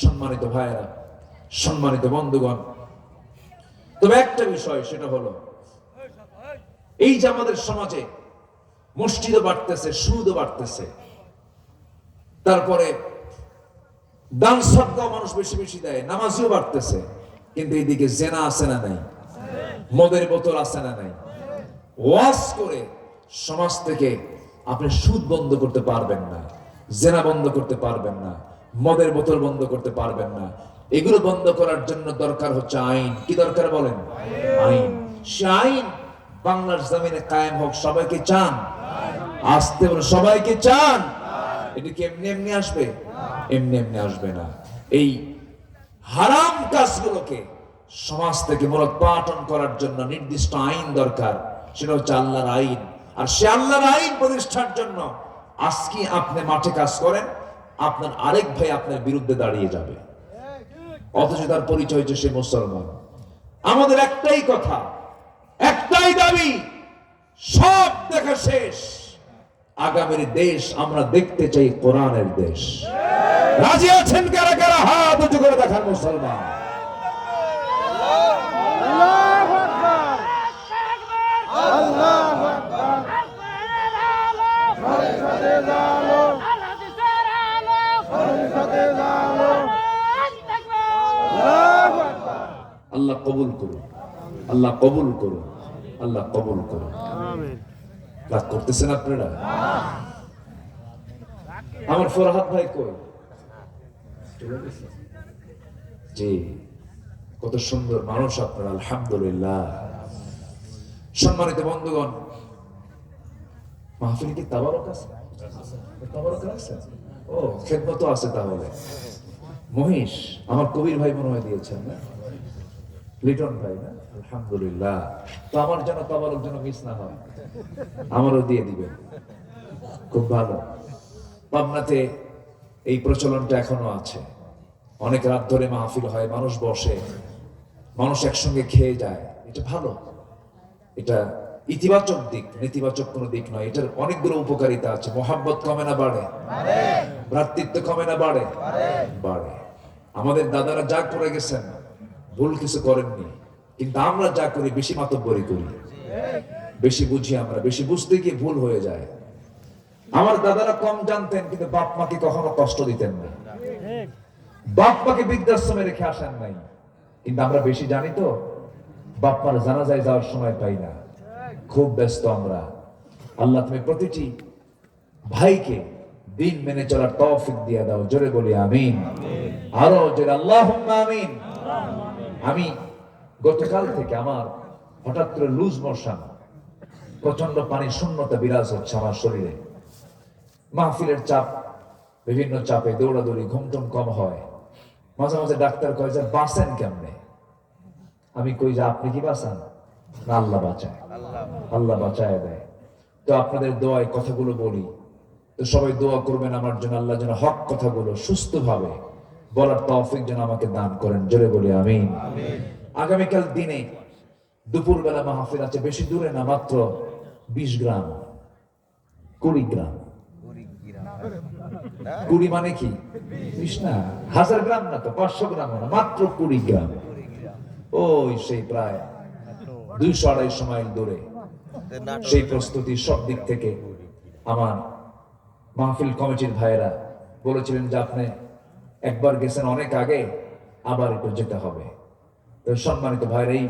সম্মানিত ভাইয়েরা, সম্মানিত বন্ধুগণ, তবে একটা বিষয়, সেটা হলো এই যে আমাদের সমাজে মসজিদও বাড়তেছে, সুদও বাড়তেছে, তারপরে দান সদকাও মানুষ বেশি বেশি দেয়, নামাজিও বাড়তেছে, কিন্তু এইদিকে জেনা আছে না নাই, মদের বোতল আছে না নাই। ওয়াজ করে সমাজ থেকে আপনি সুদ বন্ধ করতে পারবেন না, জেনা বন্ধ করতে পারবেন না, মদের বোতল বন্ধ করতে পারবেন না। এগুলো বন্ধ করার জন্য দরকার হচ্ছে আইন। কি দরকার বলেন? আইন। সে আইন বাংলার জমিনে কায়েম হোক। সবাইকে চান? আসতে বলে সবাইকে চান? এটা কি এমনি এমনি আসবে? এমনি এমনি আসবে না। এই হারাম কাজগুলোকে সমাজ থেকে মূলোৎপাটন করার জন্য নির্দিষ্ট আইন দরকার, সেটা হচ্ছে আল্লাহর আইন। আর সে আল্লাহর আইন প্রতিষ্ঠার জন্য আজকে আপনি মাঠে কাজ করেন, আপনার আরেক ভাই আপনার বিরুদ্ধে দাঁড়িয়ে যাবে, অথচ তার পরিচয় হচ্ছে সে মুসলমান। আমাদের একটাই কথা, একটাই দাবি, সব দেখা শেষ, আগামীর দেশ আমরা দেখতে চাই কোরআনের দেশ। রাজি আছেন কারা কারা? হাত উঁচু করে দেখান মুসলমান।
আল্লাহু আকবার, আল্লাহু আকবার, সাথে জানো, সাথে জানো, আল্লাহু আকবার।
আল্লাহ কবুল করুন, আল্লাহ কবুল করুন, আল্লাহ কবুল করুন।
আমিন।
রাগ করতেছেন আপনারা? আমার ফরহাদ ভাই কই? জি, কত সুন্দর মানুষ আপনারা, আলহামদুলিল্লাহ। সম্মানিত বন্ধুগণ, মাহফিল কি তাবারক আছে? তাবারক আছে? ও, খেদমত আছে তাহলে। মহিষ আমার কবির ভাই মনে হয় দিয়েছেন না? লিটন ভাই না? আলহামদুলিল্লাহ। তো আমার যেন তাবারক যেন মিস না হয়, আমারও দিয়ে দিবেন। খুব ভালো। পাবনাতে এই প্রচলনটা এখনো আছে। অনেক রাত ধরে মাহফিল হয়, মানুষ বসে, মানুষ একসঙ্গে খেয়ে যায়। এটা ভালো, এটা ইতিবাচক দিক, নেতিবাচক কোনো দিক নয়। এটার অনেকগুলো উপকারিতা আছে। মোহাব্বত কমে না বাড়ে? ভ্রাতৃত্ব কমে না বাড়ে? বাড়ে। আমাদের দাদারা যা করে গেছেন, ভুল কিছু করেননি, কিন্তু আমরা যা করি বেশি মাতব্বরি করি, বেশি বুঝি, আমরা বেশি বুঝতে গিয়ে ভুল হয়ে যায়। আমার দাদারা কম জানতেন, কিন্তু বাপ মাকে কখনো কষ্ট দিতেন না। বাপ মাকে বৃদ্ধাশ্রমে রেখে আসেন নাই, কিন্তু আমরা বেশি জানি তো, বাপ মার জানাজায় যাওয়ার সময় পাই না, খুব ব্যস্ত আমরা। আল্লাহ তুমি প্রতিটি ভাইকে দিন মেনে চলার তৌফিক দিয়ে দাও। জোরে বলি আমিন। আরো জোরে আল্লাহুম্মা আমিন। আমি গতকাল থেকে আমার হঠাৎ করে লুজ মোশন, প্রচন্ড পানি শূন্যতা বিরাজ হচ্ছে আমার শরীরে। মাহফিলের চাপ, বিভিন্ন চাপে দৌড়াদৌড়ি, ঘুমটুম কম হয়। মাঝে মাঝে ডাক্তার কয় যে বাঁচেন কেমনে? আমি কই যে আপনি কি বাঁচান না আল্লাহ বাঁচায়? আল্লাহ বাঁচায় দেয়। তো আপনাদের দোয়ায় কথাগুলো বলি, তো সবাই দোয়া করবেন আমার জন্য, আল্লাহ যেন হক কথাগুলো সুস্থভাবে বলার তৌফিক যেন আমাকে দান করেন। জোরে বলি আমিন। আগামীকাল দিনে দুপুরবেলা মাহফিল আছে, বেশি দূরে না, মাত্র 20 গ্রাম, 20 গ্রাম। 20 মানে কি? 20 না, 1000 গ্রাম না, তো 500 গ্রাম না, মাত্র 20 গ্রাম। ওই সেই প্রায় 200-250 মাইল দূরে। সেই প্রস্তুতি সব দিক থেকে আমার মাহফিল কমিটির ভাইয়েরা বলেছিলেন যে আপনি একবার গেছেন অনেক আগে, আবার একটু যেতে হবে। তো সম্মানিত ভাইয়ের, এই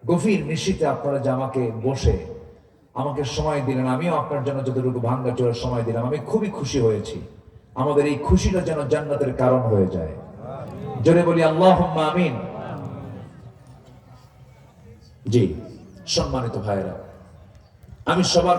গভীর নিশীথে আপনারা যে আমাকে বসে আমাকে সময় দিলেন, আমিও আপনার জন্য যতটুকু ভাঙ্গা চোরার সময় দিলাম, আমি খুবই খুশি হয়েছি। আমাদের এই খুশিটা যেন জান্নাতের কারণ হয়ে যায়। জোরে বলি আল্লাহুম্মা আমিন। জি, সম্মানিত ভাইয়েরা, আমি সবার